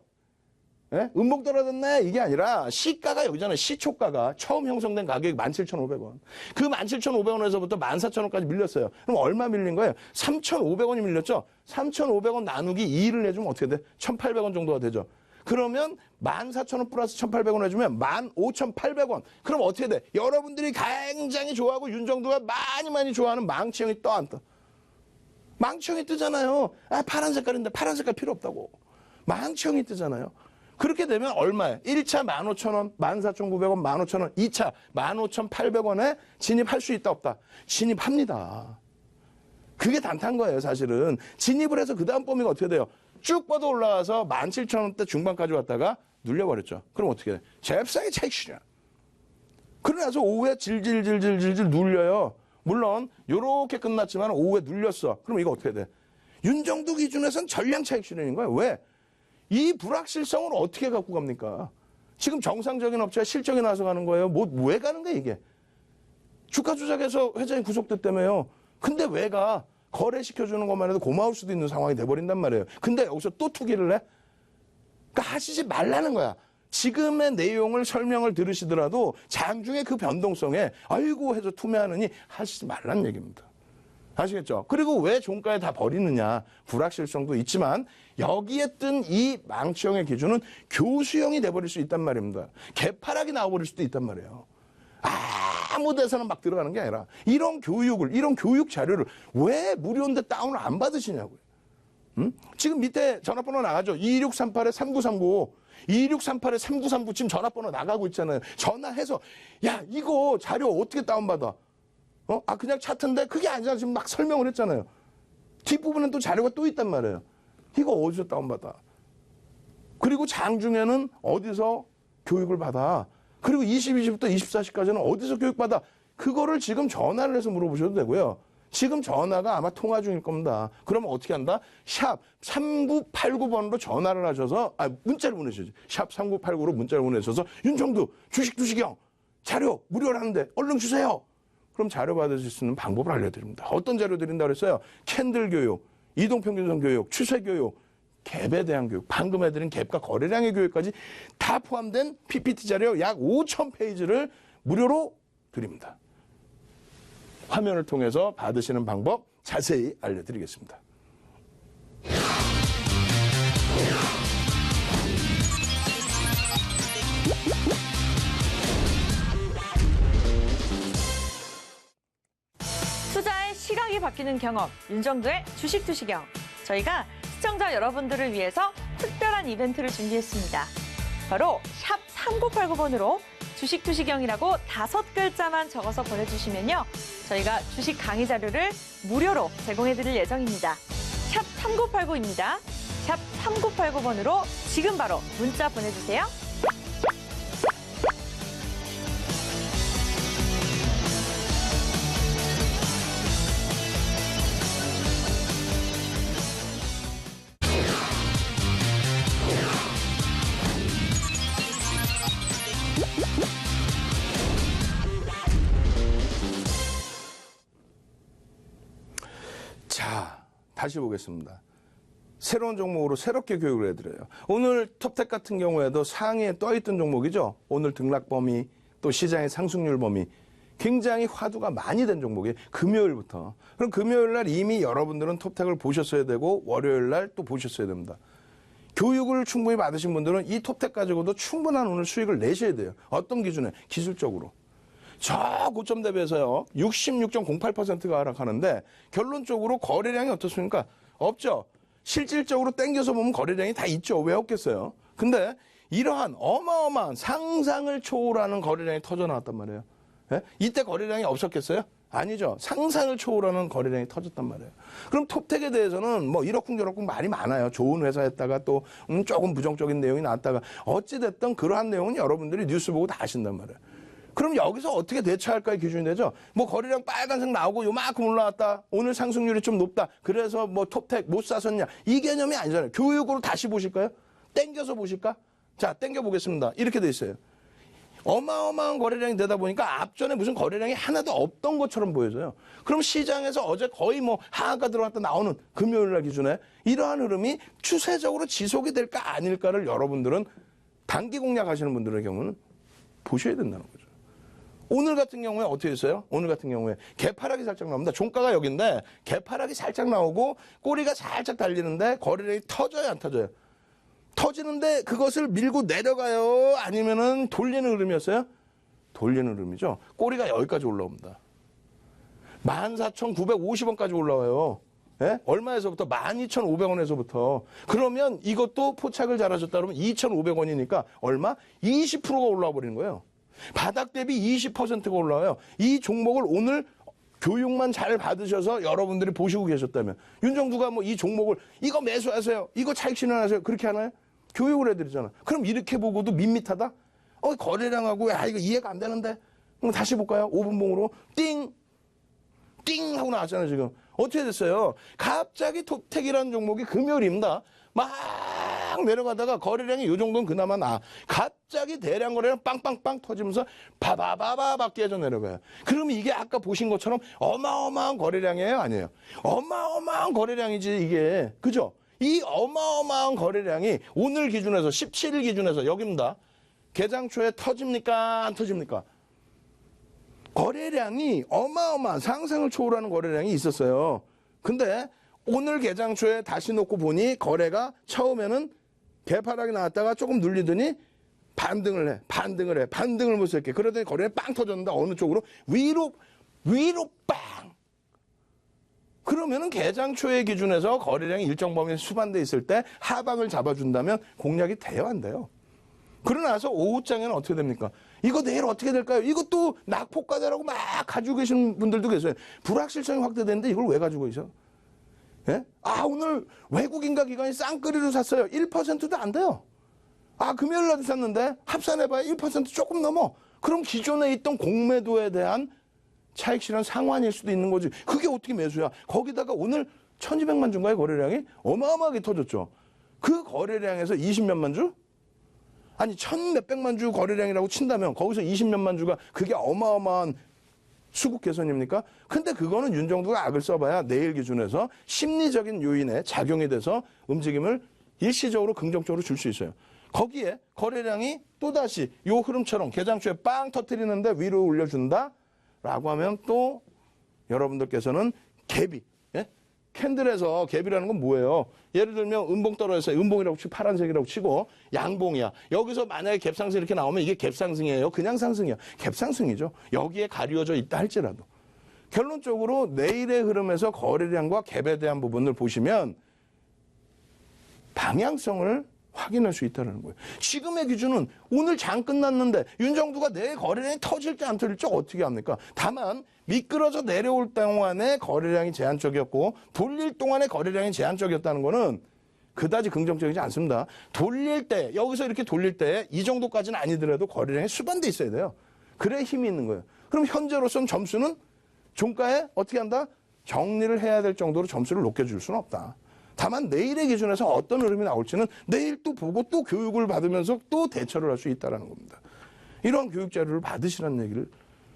음봉 떨어졌네 이게 아니라 시가가 여기잖아요. 시초가가 처음 형성된 가격이 17,500원. 그 17,500원에서부터 14,000원까지 밀렸어요. 그럼 얼마 밀린 거예요? 3,500원이 밀렸죠. 3,500원 나누기 2를 해주면 어떻게 돼? 1,800원 정도가 되죠. 그러면 14,000원 플러스 1,800원 해주면 15,800원. 그럼 어떻게 돼? 여러분들이 굉장히 좋아하고 윤정도가 많이 좋아하는 망치형이 떠 안 떠? 망치형이 뜨잖아요. 파란 색깔인데 파란 색깔 필요 없다고. 망치형이 뜨잖아요. 그렇게 되면 얼마예요? 1차 15,000원, 14,900원, 15,000원, 2차 15,800원에 진입할 수 있다 없다? 진입합니다. 그게 단타인 거예요, 사실은. 진입을 해서 그 다음 범위가 어떻게 돼요? 쭉 뻗어 올라와서 17,000원대 중반까지 왔다가 눌려버렸죠. 그럼 어떻게 돼? 잽싸게 차익 실현. 그러고 나서 오후에 질질 눌려요. 물론 요렇게 끝났지만 오후에 눌렸어. 그럼 이거 어떻게 돼? 윤정도 기준에서는 전량 차익 실현인 거예요. 왜? 이 불확실성을 어떻게 갖고 갑니까? 지금 정상적인 업체가 실적이 나서 가는 거예요. 왜 가는 거야 이게? 주가 조작해서 회장이 구속됐다며요. 근데 왜 가? 거래시켜주는 것만 해도 고마울 수도 있는 상황이 돼버린단 말이에요. 근데 여기서 또 투기를 해? 그러니까 하시지 말라는 거야. 지금의 내용을 설명을 들으시더라도 장중에 그 변동성에 아이고 해서 투매하느니 하시지 말라는 얘기입니다. 아시겠죠? 그리고 왜 종가에 다 버리느냐. 불확실성도 있지만 여기에 뜬 이 망치형의 기준은 교수형이 돼버릴 수 있단 말입니다. 개파락이 나와버릴 수도 있단 말이에요. 아무 데서나 막 들어가는 게 아니라 이런 교육 자료를 왜 무료인데 다운을 안 받으시냐고요. 지금 밑에 전화번호 나가죠. 2638-3939. 2638-3939 지금 전화번호 나가고 있잖아요. 전화해서 야 이거 자료 어떻게 다운받아? 그냥 차트인데 그게 아니라 지금 막 설명을 했잖아요. 뒷부분엔 또 자료가 또 있단 말이에요. 이거 어디서 다운받아? 그리고 장중에는 어디서 교육을 받아? 그리고 22시부터 24시까지는 어디서 교육받아? 그거를 지금 전화를 해서 물어보셔도 되고요. 지금 전화가 아마 통화 중일 겁니다. 그러면 어떻게 한다? 샵 3989번으로 전화를 하셔서, 문자를 보내셔야지. 샵 3989로 문자를 보내셔서, 윤정두, 주식형, 자료 무료라는데 얼른 주세요. 그럼 자료 받으실 수 있는 방법을 알려드립니다. 어떤 자료 드린다고 그랬어요? 캔들 교육, 이동평균선 교육, 추세 교육, 갭에 대한 교육, 방금 해드린 갭과 거래량의 교육까지 다 포함된 PPT 자료 약 5,000페이지를 무료로 드립니다. 화면을 통해서 받으시는 방법 자세히 알려드리겠습니다. 투자의 시각이 바뀌는 경험, 윤정두의 주식투시경. 저희가 시청자 여러분들을 위해서 특별한 이벤트를 준비했습니다. 바로 샵 3989번으로 주식투시경이라고 5글자만 적어서 보내주시면요. 저희가 주식 강의 자료를 무료로 제공해드릴 예정입니다. 샵 3989입니다. 샵 3989번으로 지금 바로 문자 보내주세요. 자, 다시 보겠습니다. 새로운 종목으로 새롭게 교육을 해드려요. 오늘 톱텍 같은 경우에도 상위에 떠있던 종목이죠. 오늘 등락 범위, 또 시장의 상승률 범위, 굉장히 화두가 많이 된 종목이 금요일부터. 그럼 금요일 날 이미 여러분들은 톱텍을 보셨어야 되고 월요일 날 또 보셨어야 됩니다. 교육을 충분히 받으신 분들은 이 톱텍 가지고도 충분한 오늘 수익을 내셔야 돼요. 어떤 기준에? 기술적으로. 저 고점 대비해서요. 66.08%가 하락하는데 결론적으로 거래량이 어떻습니까? 없죠. 실질적으로 땡겨서 보면 거래량이 다 있죠. 왜 없겠어요? 근데 이러한 어마어마한 상상을 초월하는 거래량이 터져 나왔단 말이에요. 예? 이때 거래량이 없었겠어요? 아니죠. 상상을 초월하는 거래량이 터졌단 말이에요. 그럼 톱텍에 대해서는 뭐 이러쿵저러쿵 말이 많아요. 좋은 회사였다가 또 조금 부정적인 내용이 나왔다가 어찌됐든 그러한 내용은 여러분들이 뉴스 보고 다 아신단 말이에요. 그럼 여기서 어떻게 대처할까의 기준이 되죠? 뭐 거래량 빨간색 나오고 요만큼 올라왔다. 오늘 상승률이 좀 높다. 그래서 뭐 톱텍 못 사셨냐. 이 개념이 아니잖아요. 교육으로 다시 보실까요? 땡겨서 보실까? 자, 땡겨 보겠습니다. 이렇게 돼 있어요. 어마어마한 거래량이 되다 보니까 앞전에 무슨 거래량이 하나도 없던 것처럼 보여져요. 그럼 시장에서 어제 거의 뭐 하한가 들어갔다 나오는 금요일 날 기준에 이러한 흐름이 추세적으로 지속이 될까 아닐까를 여러분들은 단기 공략하시는 분들의 경우는 보셔야 된다는 거죠. 오늘 같은 경우에 어떻게 했어요? 오늘 같은 경우에 개파락이 살짝 나옵니다. 종가가 여기인데 개파락이 살짝 나오고 꼬리가 살짝 달리는데 거래량이 터져요, 안 터져요? 터지는데 그것을 밀고 내려가요? 아니면은 돌리는 흐름이었어요? 돌리는 흐름이죠. 꼬리가 여기까지 올라옵니다. 14,950원까지 올라와요. 예? 얼마에서부터? 12,500원에서부터. 그러면 이것도 포착을 잘하셨다 그러면 2,500원이니까 얼마? 20%가 올라와 버리는 거예요. 바닥 대비 20%가 올라와요. 이 종목을 오늘 교육만 잘 받으셔서 여러분들이 보시고 계셨다면 윤정두가 뭐 이 종목을 이거 매수하세요. 이거 차익 실현하세요. 그렇게 하나요? 교육을 해드리잖아. 그럼 이렇게 보고도 밋밋하다? 거래량하고 야 이거 이해가 안 되는데. 그럼 다시 볼까요? 5분봉으로 띵! 띵! 하고 나왔잖아요 지금. 어떻게 됐어요? 갑자기 톱텍이라는 종목이 금요일입니다. 막 내려가다가 거래량이 이 정도는 그나마 나. 갑자기 대량 거래량 빵빵빵 터지면서 바바바바 깨져 내려가요. 그러면 이게 아까 보신 것처럼 어마어마한 거래량이에요? 아니에요? 어마어마한 거래량이지 이게. 그죠? 이 어마어마한 거래량이 오늘 기준에서 17일 기준에서 여기입니다. 개장 초에 터집니까? 안 터집니까? 거래량이 어마어마한 상상을 초월하는 거래량이 있었어요. 근데 오늘 개장 초에 다시 놓고 보니 거래가 처음에는 개파락이 나왔다가 조금 눌리더니 반등을 못 쓸게. 그러더니 거래량이 빵 터졌는데 어느 쪽으로? 위로 빵! 그러면은 개장 초의 기준에서 거래량이 일정 범위 수반돼 있을 때 하방을 잡아준다면 공략이 돼요, 안 돼요? 그러고 나서 오후장에는 어떻게 됩니까? 이거 내일 어떻게 될까요? 이것도 낙폭과대라고 막 가지고 계신 분들도 계세요. 불확실성이 확대되는데 이걸 왜 가지고 계셔? 예? 오늘 외국인가 기관이 쌍끌이로 샀어요. 1%도 안 돼요. 금요일 날도 샀는데 합산해봐야 1% 조금 넘어. 그럼 기존에 있던 공매도에 대한 차익 실현 상환일 수도 있는 거지. 그게 어떻게 매수야? 거기다가 오늘 1200만 주인가요? 거래량이? 어마어마하게 터졌죠. 그 거래량에서 20몇만 주? 아니 1000몇백만 주 거래량이라고 친다면 거기서 20몇만 주가 그게 어마어마한 수급 개선입니까? 근데 그거는 윤정두가 악을 써봐야 내일 기준에서 심리적인 요인에 작용이 돼서 움직임을 일시적으로 긍정적으로 줄 수 있어요. 거기에 거래량이 또다시 요 흐름처럼 개장초에 빵 터뜨리는데 위로 올려준다? 라고 하면 또 여러분들께서는 갭이, 예? 캔들에서 갭이라는 건 뭐예요? 예를 들면 음봉 떨어져서 음봉이라고 치고 파란색이라고 치고 양봉이야. 여기서 만약에 갭상승 이렇게 나오면 이게 갭상승이에요? 그냥 상승이야? 갭상승이죠. 여기에 가려져 있다 할지라도. 결론적으로 내일의 흐름에서 거래량과 갭에 대한 부분을 보시면 방향성을 확인할 수 있다는 거예요. 지금의 기준은 오늘 장 끝났는데 윤정두가 내일 거래량이 터질지 안 터질지 어떻게 합니까? 다만 미끄러져 내려올 동안에 거래량이 제한적이었고 돌릴 동안에 거래량이 제한적이었다는 거는 그다지 긍정적이지 않습니다. 돌릴 때 여기서 이렇게 돌릴 때 이 정도까지는 아니더라도 거래량이 수반돼 있어야 돼요. 그래야 힘이 있는 거예요. 그럼 현재로서는 점수는 종가에 어떻게 한다? 정리를 해야 될 정도로 점수를 높여줄 수는 없다. 다만 내일의 기준에서 어떤 흐름이 나올지는 내일 또 보고 또 교육을 받으면서 또 대처를 할 수 있다는 겁니다. 이러한 교육 자료를 받으시라는 얘기를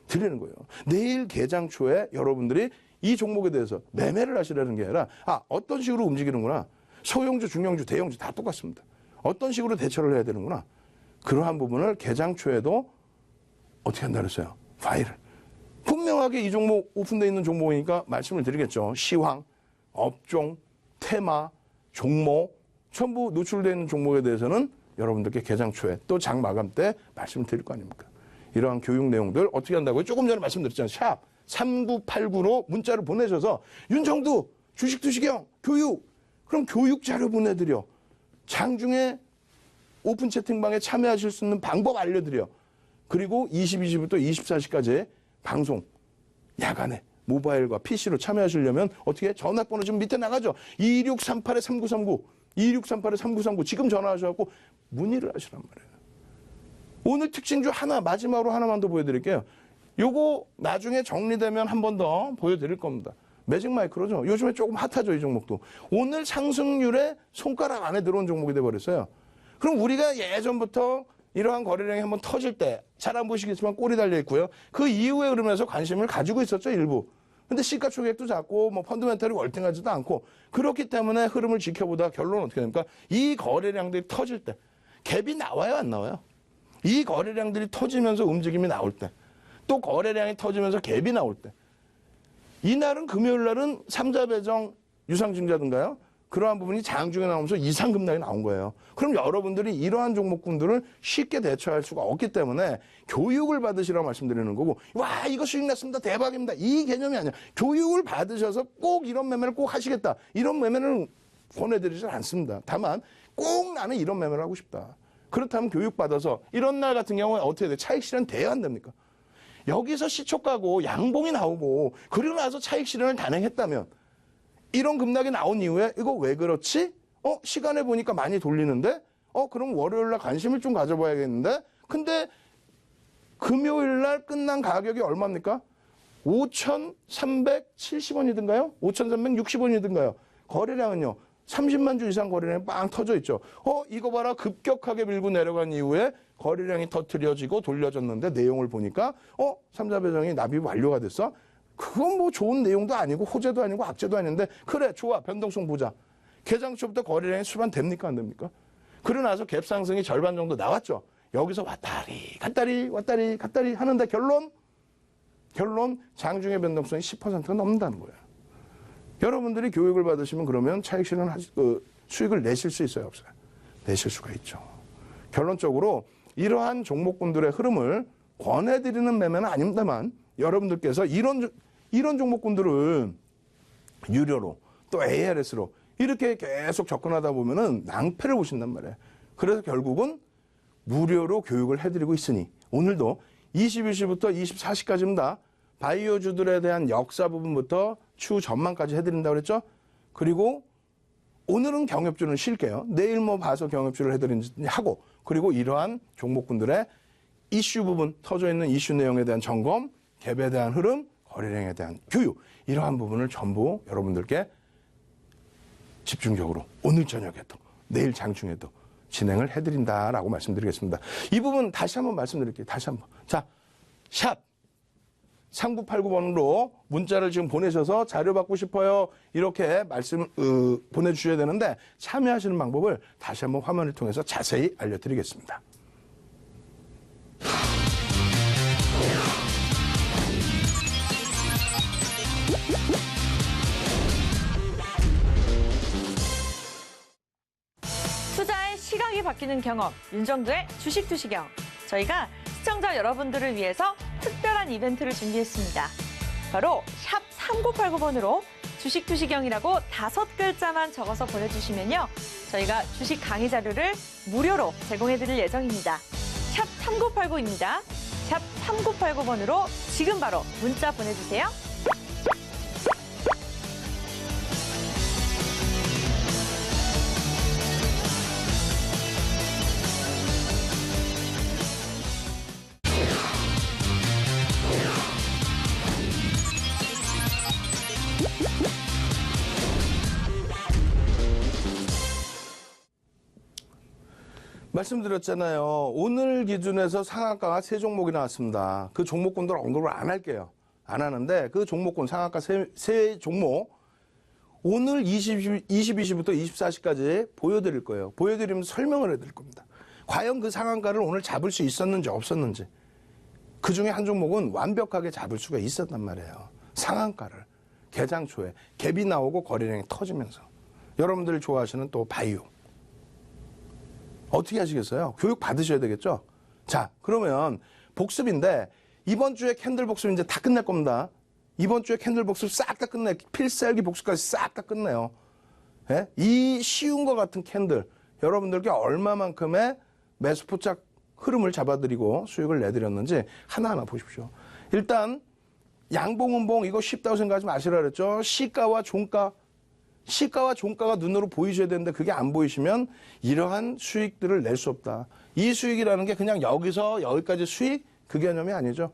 드리는 거예요. 내일 개장 초에 여러분들이 이 종목에 대해서 매매를 하시라는 게 아니라 어떤 식으로 움직이는구나. 소형주, 중형주, 대형주 다 똑같습니다. 어떤 식으로 대처를 해야 되는구나. 그러한 부분을 개장 초에도 어떻게 한다 그랬어요? 파일을. 분명하게 이 종목 오픈되어 있는 종목이니까 말씀을 드리겠죠. 시황, 업종, 테마, 종목 전부 노출되어 있는 종목에 대해서는 여러분들께 개장 초에 또 장 마감 때 말씀을 드릴 거 아닙니까? 이러한 교육 내용들 어떻게 한다고요? 조금 전에 말씀드렸잖아요. 샵 3989로 문자를 보내셔서 윤정두 주식투시경 교육 그럼 교육 자료 보내드려. 장중에 오픈 채팅방에 참여하실 수 있는 방법 알려드려. 그리고 22시부터 24시까지 방송 야간에 모바일과 PC로 참여하시려면 어떻게 전화번호 지금 밑에 나가죠. 2638-3939 2638-3939 지금 전화하셔서 문의를 하시란 말이에요. 오늘 특징주 하나 마지막으로 하나만 더 보여드릴게요. 요거 나중에 정리되면 한 번 더 보여드릴 겁니다. 매직 마이크로죠. 요즘에 조금 핫하죠. 이 종목도. 오늘 상승률에 손가락 안에 들어온 종목이 돼버렸어요. 그럼 우리가 예전부터 이러한 거래량이 한번 터질 때 잘 안 보시겠지만 꼴이 달려 있고요. 그 이후에 흐름에서 관심을 가지고 있었죠. 일부. 근데 시가총액도 작고 뭐 펀드멘털이 월등하지도 않고 그렇기 때문에 흐름을 지켜보다 결론은 어떻게 됩니까? 이 거래량들이 터질 때 갭이 나와요, 안 나와요? 이 거래량들이 터지면서 움직임이 나올 때 또 거래량이 터지면서 갭이 나올 때 이날은 금요일 날은 삼자배정 유상증자든가요? 그러한 부분이 장중에 나오면서 이상 급락이 나온 거예요. 그럼 여러분들이 이러한 종목군들을 쉽게 대처할 수가 없기 때문에 교육을 받으시라고 말씀드리는 거고 와 이거 수익 났습니다. 대박입니다. 이 개념이 아니야. 교육을 받으셔서 꼭 이런 매매를 꼭 하시겠다. 이런 매매는 권해드리지 않습니다. 다만 꼭 나는 이런 매매를 하고 싶다. 그렇다면 교육받아서 이런 날 같은 경우에 어떻게 돼? 차익 실현 돼야 안 됩니까? 여기서 시초가고 양봉이 나오고 그리고 나서 차익 실현을 단행했다면 이런 급락이 나온 이후에 이거 왜 그렇지? 시간에 보니까 많이 돌리는데? 그럼 월요일날 관심을 좀 가져봐야겠는데? 근데 금요일 날 끝난 가격이 얼마입니까? 5,370원이든가요? 5,360원이든가요? 거래량은요. 30만 주 이상 거래량이 빵 터져 있죠. 이거 봐라. 급격하게 밀고 내려간 이후에 거래량이 터트려지고 돌려졌는데 내용을 보니까 삼자배정이 납입 완료가 됐어? 그건 뭐 좋은 내용도 아니고 호재도 아니고 악재도 아닌데 그래 좋아 변동성 보자. 개장 초부터 거래량이 수반됩니까 안 됩니까? 그러고 나서 갭 상승이 절반 정도 나왔죠. 여기서 왔다리 갔다리 하는데 결론 장중의 변동성이 10%가 넘는다는 거예요. 여러분들이 교육을 받으시면 그러면 차익 실현 수익을 내실 수 있어요 없어요? 내실 수가 있죠. 결론적으로 이러한 종목군들의 흐름을 권해드리는 매매는 아닙니다만 여러분들께서 이런 종목군들을 유료로 또 ARS로 이렇게 계속 접근하다 보면은 낭패를 보신단 말이에요. 그래서 결국은 무료로 교육을 해드리고 있으니 오늘도 21시부터 24시까지입니다. 바이오주들에 대한 역사 부분부터 추후 전망까지 해드린다고 그랬죠? 그리고 오늘은 경협주는 쉴게요. 내일 뭐 봐서 경협주를 해드리는지 하고 그리고 이러한 종목군들의 이슈 부분, 터져 있는 이슈 내용에 대한 점검, 갭에 대한 흐름, 거래량에 대한 교육 이러한 부분을 전부 여러분들께 집중적으로 오늘 저녁에도 내일 장중에도 진행을 해드린다라고 말씀드리겠습니다. 이 부분 다시 한번 말씀드릴게요. 다시 한번. 자, 샵 3989번으로 문자를 지금 보내셔서 자료 받고 싶어요. 이렇게 말씀 보내주셔야 되는데 참여하시는 방법을 다시 한번 화면을 통해서 자세히 알려드리겠습니다. 투자의 시각이 바뀌는 경험, 윤정도의 주식투시경. 저희가 시청자 여러분들을 위해서 특별한 이벤트를 준비했습니다. 바로 샵 3989번으로 주식투시경이라고 5글자만 적어서 보내주시면요. 저희가 주식 강의 자료를 무료로 제공해드릴 예정입니다. 샵 3989입니다. 샵 3989번으로 지금 바로 문자 보내주세요. 말씀드렸잖아요. 오늘 기준에서 상한가가 3종목이 나왔습니다. 그 종목군들 언급을 안 할게요. 안 하는데 그 종목군 상한가 세 종목 오늘 22시부터 24시까지 보여드릴 거예요. 보여드리면서 설명을 해드릴 겁니다. 과연 그 상한가를 오늘 잡을 수 있었는지 없었는지 그중에 한 종목은 완벽하게 잡을 수가 있었단 말이에요. 상한가를 개장 초에 갭이 나오고 거래량이 터지면서 여러분들이 좋아하시는 또 바이오 어떻게 하시겠어요? 교육 받으셔야 되겠죠? 자, 그러면 복습인데 이번 주에 캔들 복습 이제 다 끝낼 겁니다. 이번 주에 캔들 복습 싹 다 끝내. 필살기 복습까지 싹 다 끝내요. 예? 이 쉬운 것 같은 캔들 여러분들께 얼마만큼의 매수 포착 흐름을 잡아드리고 수익을 내드렸는지 하나하나 보십시오. 일단 양봉, 음봉 이거 쉽다고 생각하지 마시라 그랬죠? 시가와 종가. 시가와 종가가 눈으로 보이셔야 되는데 그게 안 보이시면 이러한 수익들을 낼 수 없다. 이 수익이라는 게 그냥 여기서 여기까지 수익? 그 개념이 아니죠.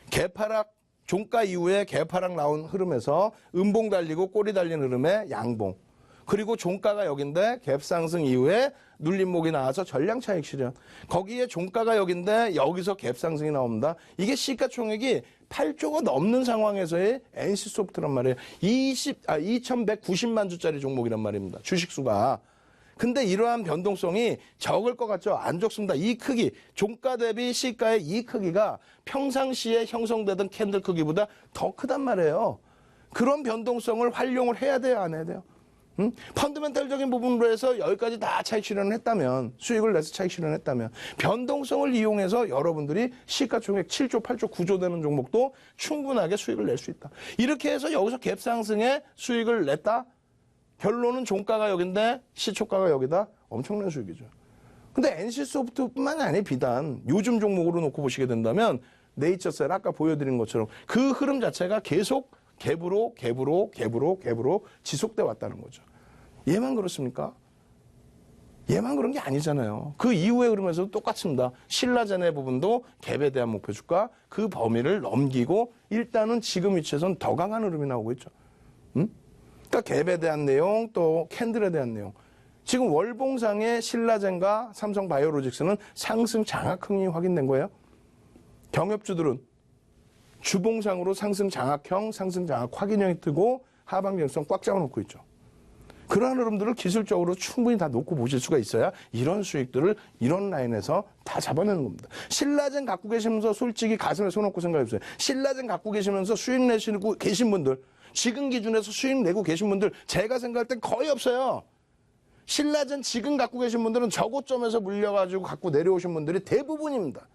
개파락, 종가 이후에 개파락 나온 흐름에서 음봉 달리고 꼬리 달린 흐름의 양봉. 그리고 종가가 여긴데 갭 상승 이후에 눌림목이 나와서 전량 차익 실현. 거기에 종가가 여긴데 여기서 갭 상승이 나옵니다. 이게 시가총액이 8조가 넘는 상황에서의 NC소프트란 말이에요. 2190만 주짜리 종목이란 말입니다. 주식수가. 근데 이러한 변동성이 적을 것 같죠? 안 적습니다. 이 크기, 종가 대비 시가의 이 크기가 평상시에 형성되던 캔들 크기보다 더 크단 말이에요. 그런 변동성을 활용을 해야 돼요? 안 해야 돼요? 펀더멘탈적인 부분으로 해서 여기까지 다 차익 실현을 했다면 수익을 내서 차익 실현을 했다면 변동성을 이용해서 여러분들이 시가총액 7조, 8조, 9조 되는 종목도 충분하게 수익을 낼 수 있다. 이렇게 해서 여기서 갭 상승에 수익을 냈다? 결론은 종가가 여긴데 시초가가 여기다? 엄청난 수익이죠. 근데 NC소프트뿐만이 아니라 비단 요즘 종목으로 놓고 보시게 된다면 네이처셀 아까 보여드린 것처럼 그 흐름 자체가 계속 갭으로 지속돼 왔다는 거죠. 얘만 그렇습니까? 얘만 그런 게 아니잖아요. 그 이후에 흐름에서도 똑같습니다. 신라젠의 부분도 갭에 대한 목표 주가 그 범위를 넘기고 일단은 지금 위치에서는 더 강한 흐름이 나오고 있죠. 그러니까 갭에 대한 내용 또 캔들에 대한 내용. 지금 월봉상의 신라젠과 삼성바이오로직스는 상승 장악흥이 확인된 거예요. 경협주들은 주봉상으로 상승 장악형, 상승 장악 확인형이 뜨고 하방 변성 꽉 잡아놓고 있죠. 그러한 흐름들을 기술적으로 충분히 다 놓고 보실 수가 있어야 이런 수익들을 이런 라인에서 다 잡아내는 겁니다. 신라젠 갖고 계시면서 솔직히 가슴에 손 얹고 생각해보세요. 신라젠 갖고 계시면서 수익 내시고 계신 분들, 지금 기준에서 수익 내고 계신 분들 제가 생각할 땐 거의 없어요. 신라젠 지금 갖고 계신 분들은 저고점에서 물려가지고 갖고 내려오신 분들이 대부분입니다.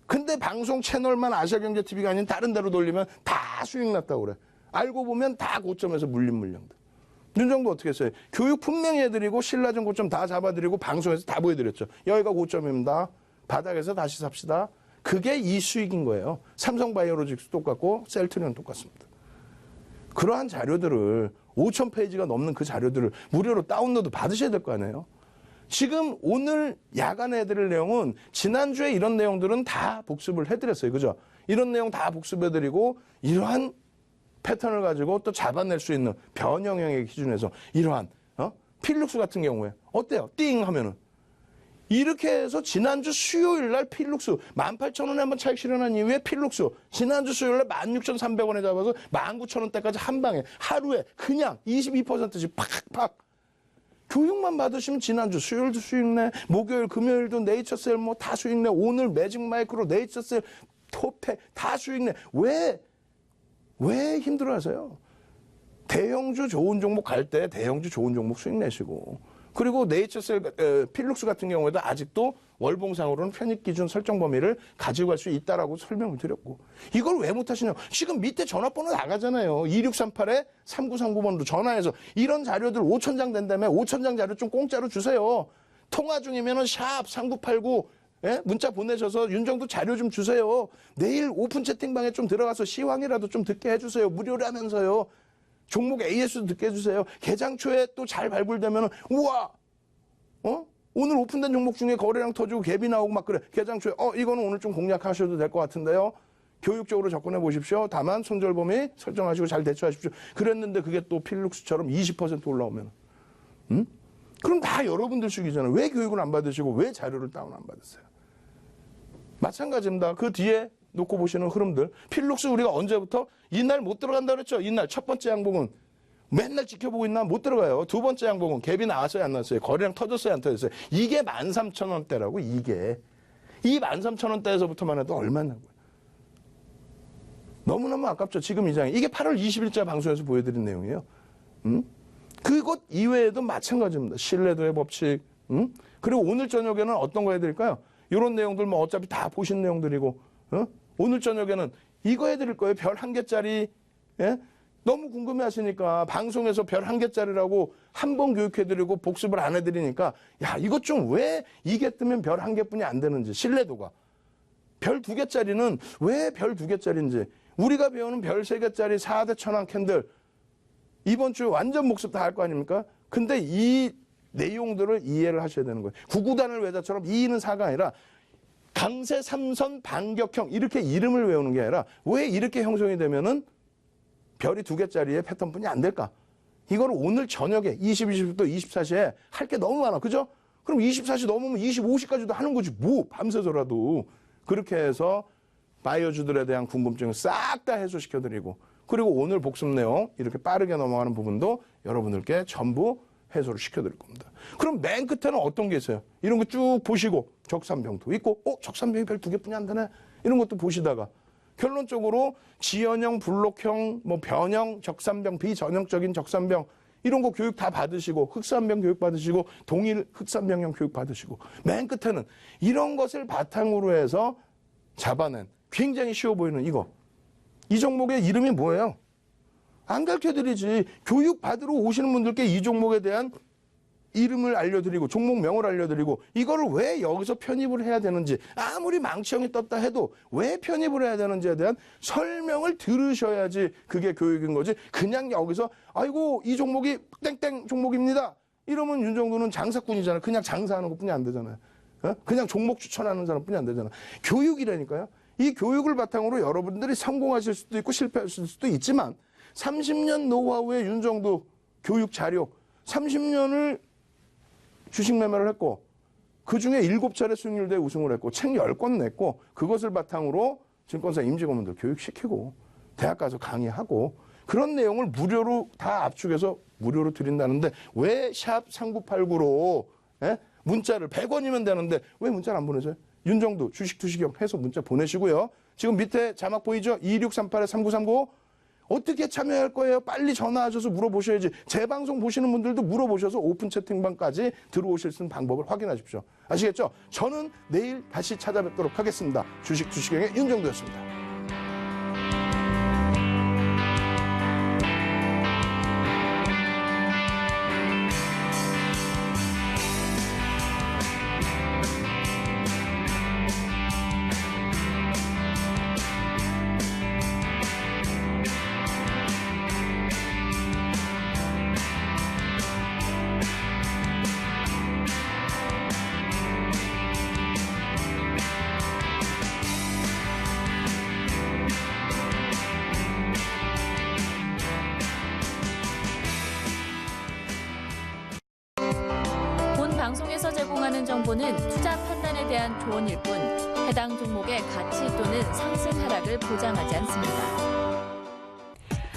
근데 방송 채널만 아시아경제TV가 아닌 다른 데로 돌리면 다 수익 났다고 그래. 알고 보면 다 고점에서 물린 물량들. 윤정도 어떻게 했어요? 교육 분명히 해드리고 신라젠 고점 다 잡아드리고 방송에서 다 보여드렸죠. 여기가 고점입니다. 바닥에서 다시 삽시다. 그게 이 수익인 거예요. 삼성바이오로직스 똑같고 셀트리온 똑같습니다. 그러한 자료들을 5,000페이지가 넘는 그 자료들을 무료로 다운로드 받으셔야 될 거 아니에요. 지금 오늘 야간에 해드릴 내용은 지난주에 이런 내용들은 다 복습을 해드렸어요. 그죠? 이런 내용 다 복습해드리고 이러한 패턴을 가지고 또 잡아낼 수 있는 변형형의 기준에서 이러한 필룩스 같은 경우에 어때요? 띵 하면은 이렇게 해서 지난주 수요일 날 필룩스 18,000원에 한번 차익 실현한 이후에 필룩스 지난주 수요일 날 16,300원에 잡아서 19,000원대까지 한 방에 하루에 그냥 22%씩 팍팍 교육만 받으시면 지난주 수요일도 수익내, 목요일, 금요일도 네이처셀 뭐 다 수익내, 오늘 매직 마이크로 네이처셀 토팩 다 수익내. 왜 힘들어하세요? 대형주 좋은 종목 갈 때 대형주 좋은 종목 수익 내시고 그리고 네이처셀 필룩스 같은 경우에도 아직도 월봉상으로는 편입기준 설정 범위를 가지고 갈 수 있다라고 설명을 드렸고 이걸 왜 못하시냐고. 지금 밑에 전화번호 나가잖아요. 2638-3939번으로 전화해서 이런 자료들 5,000장 된다며 5,000장 자료 좀 공짜로 주세요. 통화 중이면은 샵 3989 예? 문자 보내셔서 윤정도 자료 좀 주세요. 내일 오픈 채팅방에 좀 들어가서 시황이라도 좀 듣게 해주세요. 무료라면서요. 종목 AS도 듣게 해주세요. 개장 초에 또 잘 발굴되면 우와 오늘 오픈된 종목 중에 거래량 터지고 갭이 나오고 막 그래. 개장 초에 이거는 오늘 좀 공략하셔도 될 것 같은데요. 교육적으로 접근해 보십시오. 다만 손절 범위 설정하시고 잘 대처하십시오. 그랬는데 그게 또 필룩스처럼 20% 올라오면 그럼 다 여러분들 수익이잖아요. 왜 교육을 안 받으시고 왜 자료를 다운 안 받으세요? 마찬가지입니다. 그 뒤에 놓고 보시는 흐름들. 필룩스 우리가 언제부터 이날 못 들어간다 그랬죠. 이날 첫 번째 양봉은 맨날 지켜보고 있나 못 들어가요. 두 번째 양봉은 갭이 나왔어요 안 나왔어요. 거래량 터졌어요 안 터졌어요. 이게 13,000원대라고 이게. 이 13,000원대에서부터만 해도 얼마냐고요. 너무너무 아깝죠. 지금 이 장에. 이게 8월 20일자 방송에서 보여드린 내용이에요. 그것 이외에도 마찬가지입니다. 신뢰도의 법칙. 그리고 오늘 저녁에는 어떤 거 해드릴까요? 이런 내용들 뭐 어차피 다 보신 내용들이고 오늘 저녁에는 이거 해드릴 거예요. 별 1개짜리. 예? 너무 궁금해하시니까 방송에서 별 1개짜리라고 한 번 교육해드리고 복습을 안 해드리니까 야 이것 좀 왜 이게 뜨면 별 1개뿐이 안 되는지 신뢰도가. 별 2개짜리는 왜 별 2개짜리인지 우리가 배우는 별 3개짜리 4대 천왕 캔들 이번 주에 완전 복습 다 할 거 아닙니까? 근데 이 내용들을 이해를 하셔야 되는 거예요. 구구단을 외자처럼 2는 4가 아니라 강세 3선 반격형 이렇게 이름을 외우는 게 아니라 왜 이렇게 형성이 되면은 별이 2개짜리의 패턴뿐이 안 될까? 이거를 오늘 저녁에 22시부터 24시에 할 게 너무 많아. 그죠? 그럼 24시 넘으면 25시까지도 하는 거지. 뭐 밤새서라도. 그렇게 해서 바이오주들에 대한 궁금증을 싹 다 해소시켜드리고 그리고 오늘 복습 내용 이렇게 빠르게 넘어가는 부분도 여러분들께 전부 해소를 시켜드릴 겁니다. 그럼 맨 끝에는 어떤 게 있어요? 이런 거 쭉 보시고 적산병도 있고 적산병이 별 2개뿐이 안 되네? 이런 것도 보시다가 결론적으로 지연형, 블록형, 뭐 변형, 적산병, 비전형적인 적산병 이런 거 교육 다 받으시고 흑산병 교육 받으시고 동일 흑산병형 교육 받으시고 맨 끝에는 이런 것을 바탕으로 해서 잡아낸 굉장히 쉬워 보이는 이거. 이 종목의 이름이 뭐예요? 안 가르쳐드리지. 교육 받으러 오시는 분들께 이 종목에 대한 이름을 알려드리고 종목명을 알려드리고 이거를 왜 여기서 편입을 해야 되는지 아무리 망치형이 떴다 해도 왜 편입을 해야 되는지에 대한 설명을 들으셔야지 그게 교육인 거지. 그냥 여기서 아이고 이 종목이 땡땡 종목입니다. 이러면 윤정도는 장사꾼이잖아요. 그냥 장사하는 것뿐이 안 되잖아요. 그냥 종목 추천하는 사람뿐이 안 되잖아요. 교육이라니까요. 이 교육을 바탕으로 여러분들이 성공하실 수도 있고 실패하실 수도 있지만 30년 노하우의 윤정도 교육 자료 30년을 주식 매매를 했고 그중에 7차례 수익률 대 우승을 했고 책 10권 냈고 그것을 바탕으로 증권사 임직원분들 교육시키고 대학 가서 강의하고 그런 내용을 무료로 다 압축해서 무료로 드린다는데 왜 샵 3989로 문자를 100원이면 되는데 왜 문자를 안 보내줘요? 윤정도 주식 투시경 해서 문자 보내시고요. 지금 밑에 자막 보이죠? 2638-3939 어떻게 참여할 거예요? 빨리 전화하셔서 물어보셔야지. 제 방송 보시는 분들도 물어보셔서 오픈 채팅방까지 들어오실 수 있는 방법을 확인하십시오. 아시겠죠? 저는 내일 다시 찾아뵙도록 하겠습니다. 주식주식형의 윤정도였습니다. 방송에서 제공하는 정보는 투자 판단에 대한 조언일 뿐 해당 종목의 가치 또는 상승 하락을 보장하지 않습니다.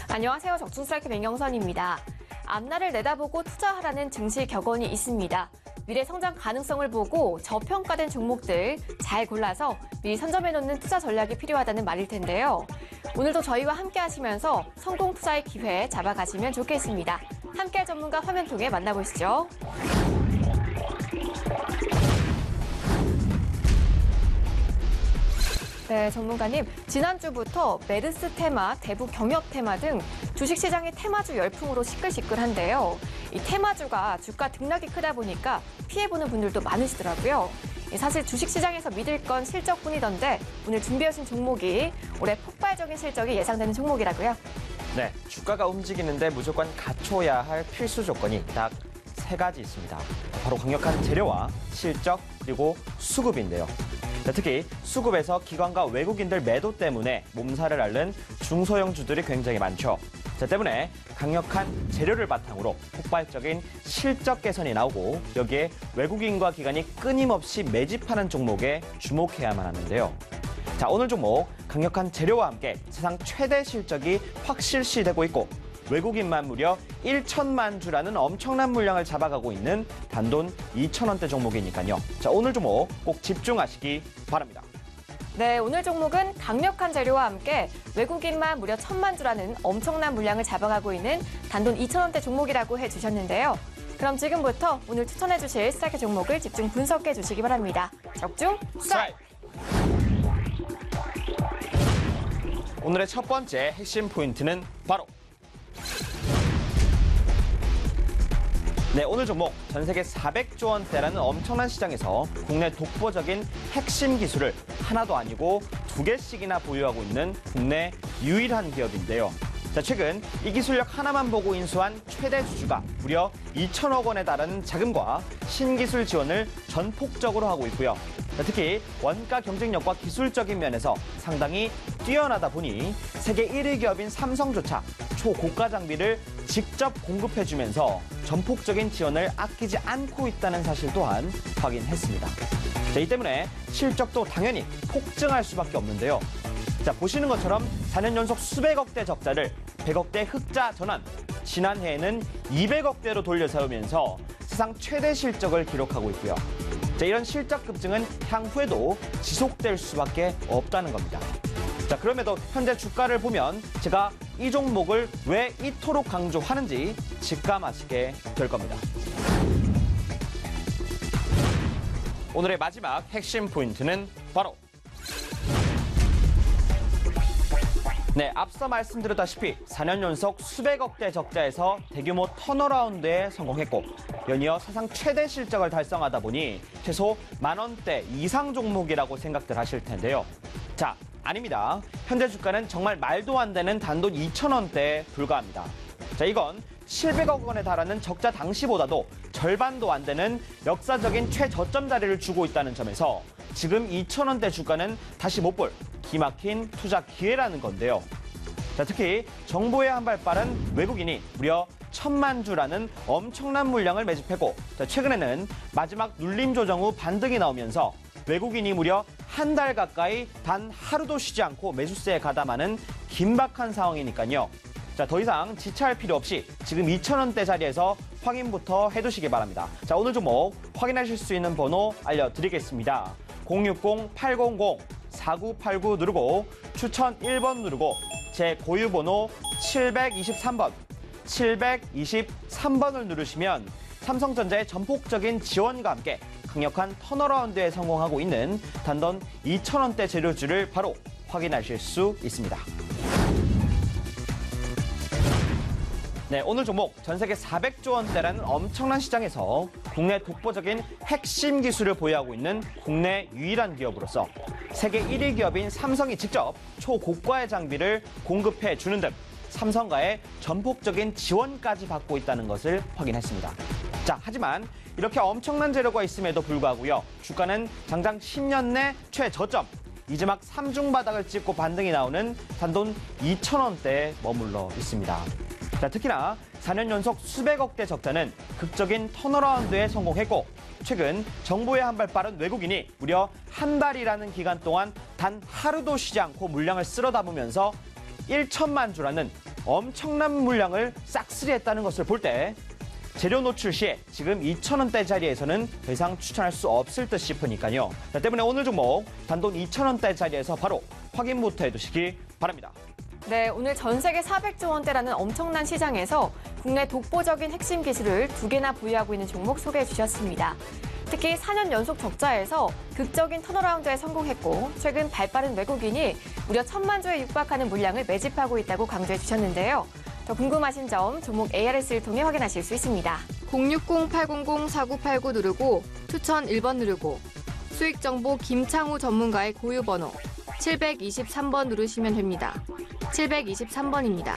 안녕하세요. 적중스트라이크 민경선입니다. 앞날을 내다보고 투자하라는 증시 격언이 있습니다. 미래 성장 가능성을 보고 저평가된 종목들 잘 골라서 미리 선점해놓는 투자 전략이 필요하다는 말일 텐데요. 오늘도 저희와 함께 하시면서 성공 투자의 기회 잡아가시면 좋겠습니다. 함께 전문가 화면 통해 만나보시죠. 네, 전문가님. 지난주부터 메르스 테마, 대북 경협 테마 등 주식시장의 테마주 열풍으로 시끌시끌한데요. 이 테마주가 주가 등락이 크다 보니까 피해보는 분들도 많으시더라고요. 사실 주식시장에서 믿을 건 실적뿐이던데 오늘 준비하신 종목이 올해 폭발적인 실적이 예상되는 종목이라고요? 네, 주가가 움직이는데 무조건 갖춰야 할 필수 조건이 딱 3가지 있습니다. 바로 강력한 재료와 실적 그리고 수급인데요. 특히 수급에서 기관과 외국인들 매도 때문에 몸살을 앓는 중소형주들이 굉장히 많죠. 때문에 강력한 재료를 바탕으로 폭발적인 실적 개선이 나오고 여기에 외국인과 기관이 끊임없이 매집하는 종목에 주목해야만 하는데요. 자, 오늘 종목 강력한 재료와 함께 사상 최대 실적이 확실시되고 있고 외국인만 무려 1천만 주라는 엄청난 물량을 잡아가고 있는 단돈 2,000원대 종목이니까요. 자, 오늘 종목 꼭 집중하시기 바랍니다. 네, 오늘 종목은 강력한 재료와 함께 외국인만 무려 1,000만 주라는 엄청난 물량을 잡아가고 있는 단돈 2,000원대 종목이라고 해주셨는데요. 그럼 지금부터 오늘 추천해 주실 스트라이크 종목을 집중 분석해 주시기 바랍니다. 적중 스트라이크! 오늘의 첫 번째 핵심 포인트는 바로 네, 오늘 종목 전 세계 400조 원대라는 엄청난 시장에서 국내 독보적인 핵심 기술을 하나도 아니고 2개씩이나 보유하고 있는 국내 유일한 기업인데요. 자, 최근 이 기술력 하나만 보고 인수한 최대 주주가 무려 2천억 원에 달하는 자금과 신기술 지원을 전폭적으로 하고 있고요. 자, 특히 원가 경쟁력과 기술적인 면에서 상당히 뛰어나다 보니 세계 1위 기업인 삼성조차 초고가 장비를 직접 공급해주면서 전폭적인 지원을 아끼지 않고 있다는 사실 또한 확인했습니다. 자, 이 때문에 실적도 당연히 폭증할 수밖에 없는데요. 자, 보시는 것처럼 4년 연속 수백억대 적자를 100억대 흑자 전환, 지난해에는 200억대로 돌려 세우면서 사상 최대 실적을 기록하고 있고요. 자, 이런 실적 급증은 향후에도 지속될 수밖에 없다는 겁니다. 자, 그럼에도 현재 주가를 보면 제가 이 종목을 왜 이토록 강조하는지 직감하시게 될 겁니다. 오늘의 마지막 핵심 포인트는 바로 네, 앞서 말씀드렸다시피 4년 연속 수백억대 적자에서 대규모 턴어라운드에 성공했고 연이어 사상 최대 실적을 달성하다 보니 최소 10,000원대 이상 종목이라고 생각들 하실 텐데요. 자, 아닙니다. 현재 주가는 정말 말도 안 되는 단돈 2,000원대에 불과합니다. 자, 이건 700억 원에 달하는 적자 당시보다도 절반도 안 되는 역사적인 최저점 자리를 주고 있다는 점에서 지금 2,000원대 주가는 다시 못 볼 기막힌 투자 기회라는 건데요. 자, 특히 정보에 한 발 빠른 외국인이 무려 1,000만 주라는 엄청난 물량을 매집했고 자, 최근에는 마지막 눌림 조정 후 반등이 나오면서 외국인이 무려 한 달 가까이 단 하루도 쉬지 않고 매수세에 가담하는 긴박한 상황이니까요. 자, 더 이상 지체할 필요 없이 지금 2,000원대 자리에서 확인부터 해두시기 바랍니다. 자, 오늘 종목 확인하실 수 있는 번호 알려드리겠습니다. 060-800-4989 누르고 추천 1번 누르고 제 고유 번호 723번을 누르시면 삼성전자의 전폭적인 지원과 함께 강력한 턴어라운드에 성공하고 있는 단돈 2,000원대 재료주를 바로 확인하실 수 있습니다. 네, 오늘 종목 전 세계 400조 원대라는 엄청난 시장에서 국내 독보적인 핵심 기술을 보유하고 있는 국내 유일한 기업으로서 세계 1위 기업인 삼성이 직접 초고가의 장비를 공급해 주는 등 삼성과의 전폭적인 지원까지 받고 있다는 것을 확인했습니다. 자, 하지만 이렇게 엄청난 재료가 있음에도 불구하고요. 주가는 장장 10년 내 최저점, 이지막 3중 바닥을 찍고 반등이 나오는 단돈 2,000원대에 머물러 있습니다. 자, 특히나 4년 연속 수백억대 적자는 극적인 턴어라운드에 성공했고 최근 정부의 한 발 빠른 외국인이 무려 한 달이라는 기간 동안 단 하루도 쉬지 않고 물량을 쓸어 담으면서 1천만 주라는 엄청난 물량을 싹쓸이했다는 것을 볼 때 재료 노출 시에 지금 2,000원대 자리에서는 더 이상 추천할 수 없을 듯 싶으니까요. 때문에 오늘 종목 단돈 2,000원대 자리에서 바로 확인부터 해두시기 바랍니다. 네, 오늘 전 세계 400조 원대라는 엄청난 시장에서 국내 독보적인 핵심 기술을 2개나 보유하고 있는 종목 소개해 주셨습니다. 특히 4년 연속 적자에서 극적인 턴어라운드에 성공했고 최근 발빠른 외국인이 무려 1,000만 주에 육박하는 물량을 매집하고 있다고 강조해 주셨는데요. 더 궁금하신 점 종목 ARS를 통해 확인하실 수 있습니다. 060-800-4989 누르고 추천 1번 누르고 수익정보 김창우 전문가의 고유번호 723번 누르시면 됩니다. 723번입니다.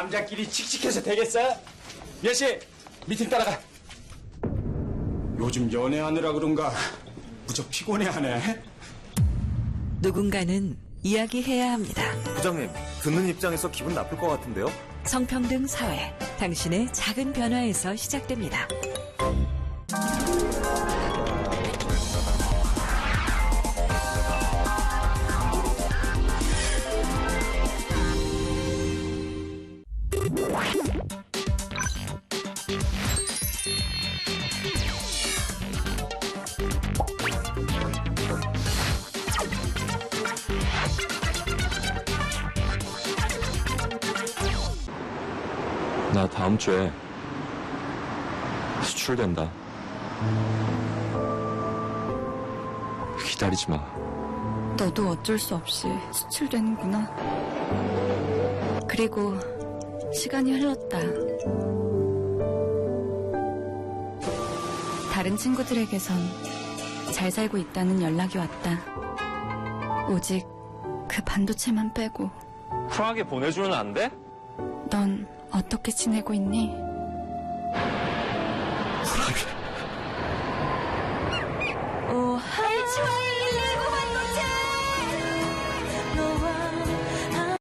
남자끼리 칙칙해서 되겠어? 예시 미팅 따라가. 요즘 연애하느라 그런가 무척 피곤해하네. 누군가는 이야기해야 합니다. 부장님, 듣는 입장에서 기분 나쁠 것 같은데요? 성평등 사회. 당신의 작은 변화에서 시작됩니다. 나 다음 주에 수출된다. 기다리지 마. 너도 어쩔 수 없이 수출되는구나. 그리고 시간이 흘렀다. 다른 친구들에게선 잘 살고 있다는 연락이 왔다. 오직 그 반도체만 빼고. 쿨하게 보내주면 안 돼? 넌 어떻게 지내고 있니? 쿨하게. 오하이